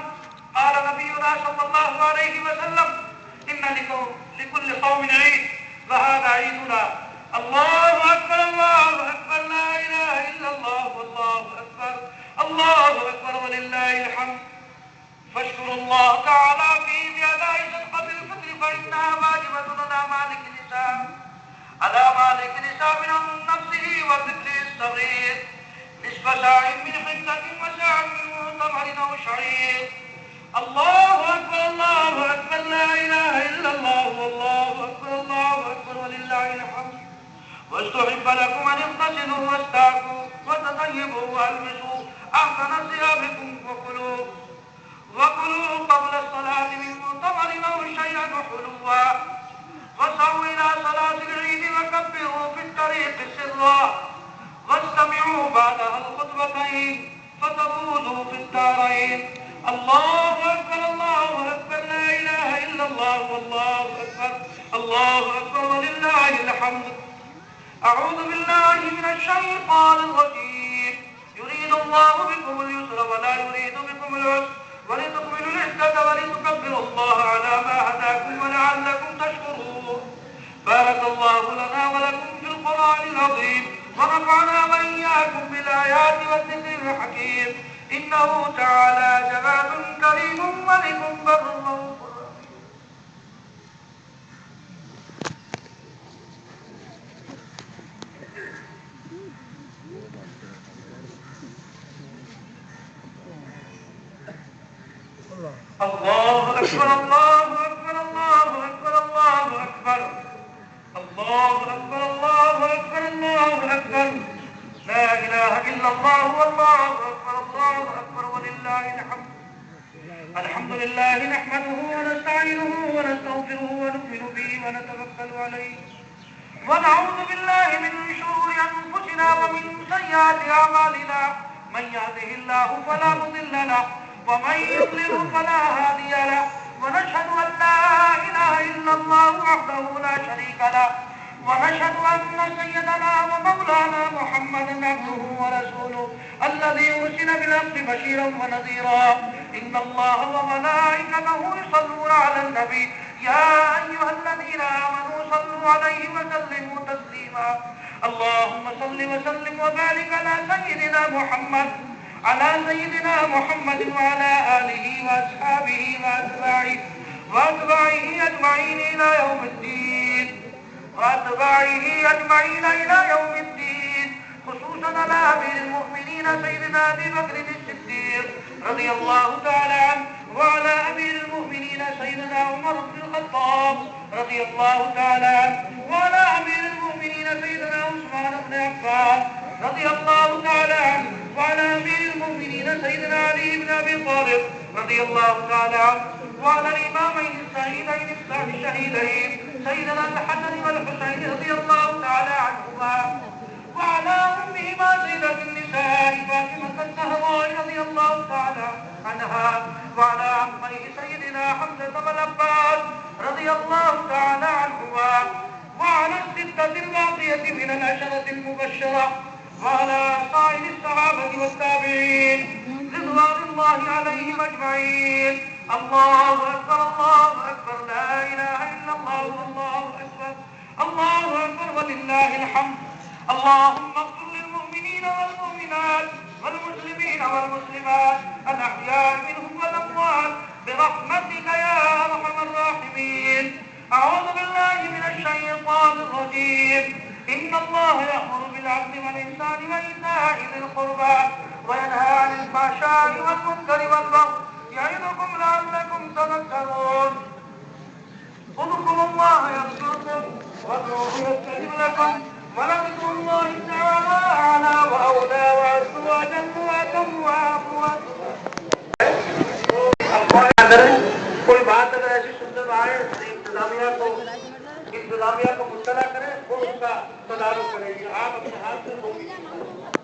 قال نبينا صلى الله عليه وسلم إن لكل قوم عيد وهذا عيدنا. الله أكبر الله أكبر لا إله إلا الله والله أكبر ولله الحمد. فاشكروا الله تعالى في بأداء صدقة الفطر فإنها واجبة على مالك نساء من نفسه وذكر الصغير نصف ساع من حنة وساع من تمر أو شعير. الله أكبر لا إله إلا الله والله أكبر ولله الحمد. واستحب لكم أن اغتسلوا واستاكوا وتطيبوا والبسوا أحسن ثيابكم وكلوا قبل الصلاة من تمر أو شيئا حلوا وصلوا إلى صلاة العيد وكبروا في الطريق سرا واستمعوا بعدها الخطبتين فتفوزوا في الدارين. الله أكبر لا إله إلا الله والله أكبر ولله الحمد. أعوذ بالله من الشيطان الرجيم. يريد الله بكم اليسر ولا يريد بكم العسر ولتكملوا العدة ولتكبروا الله على ما هداكم ولعلكم تشكرون. بارك الله لنا ولكم في القرآن العظيم ونفعنا وإياكم بالآيات والذكر الحكيم. إنه تعالى جواد كريم ملك بر رؤوف. الله أكبر الله أكبر الله أكبر الله أكبر الله أكبر الله أكبر الله أكبر لا إله إلا الله والله أكبر ولله الحمد. الحمد لله نحمده ونستعينه ونستغفره ونؤمن به ونتوكل عليه ونعوذ بالله من شرور أنفسنا ومن سيئات أعمالنا. من يهده الله فلا مضل له ومن يضلل فلا هادي له. ونشهد أن لا إله إلا الله وحده لا شريك له ونشهد أن سيدنا ومولانا محمدا عبده ورسوله الذي أرسل بالحق بشيرا ونذيرا. إن الله وملائكته يصلون على النبي يا أيها الذين آمنوا صلوا عليه وسلموا تسليما. تسليما اللهم صل وسلم وبارك على سيدنا محمد وعلى آله وأصحابه وأتباعه أجمعين إلى يوم الدين خصوصا على أمير المؤمنين سيدنا أبي بكر الصديق رضي الله تعالى عنه وعلى أمير المؤمنين سيدنا عمر بن الخطاب رضي الله تعالى عنه وعلى أمير المؤمنين سيدنا عثمان بن عفان رضي الله تعالى عنه وعلى أمير المؤمنين سيدنا علي بن أبي طالب رضي الله تعالى عنه وعلى الإمامين الشهيدين سيدنا الحسن والحسين رضي الله تعالى عنهما وعلى أمهما سيدة النساء فاطمة الزهراء رضي الله تعالى عنها وعلى عميه سيدنا حمزة والعباس رضي الله تعالى عنهما وعلى الستة الباقية من العشرة المبشرة وعلى سائر الصحابة والتابعين رضوان الله عليهم أجمعين الله أكبر لا إله إلا الله الله أكبر ولله الحمد اللهم اغفر للمؤمنين والمؤمنات والمسلمين والمسلمات الأحياء منهم والأموات برحمتك يا أرحم الراحمين أعوذ بالله من الشيطان الرجيم إن الله يأمر بالعدل والإحسان وإيتاء ذي القربى وينهى عن الفحشاء والمنكر والبغي يعظكم لعلكم تذكرون اذكروا الله يذكركم وادعوه يستجب لكم ولذكر الله تعالى أعلى وأولى وأعز وأجل وأتم وأقوى. کوئی بات اگر ایسی سنت آئے انتظامیہ کو مطلع کریں وہ اس کا تدارک کرے گی. آپ اپنے ہاتھ سے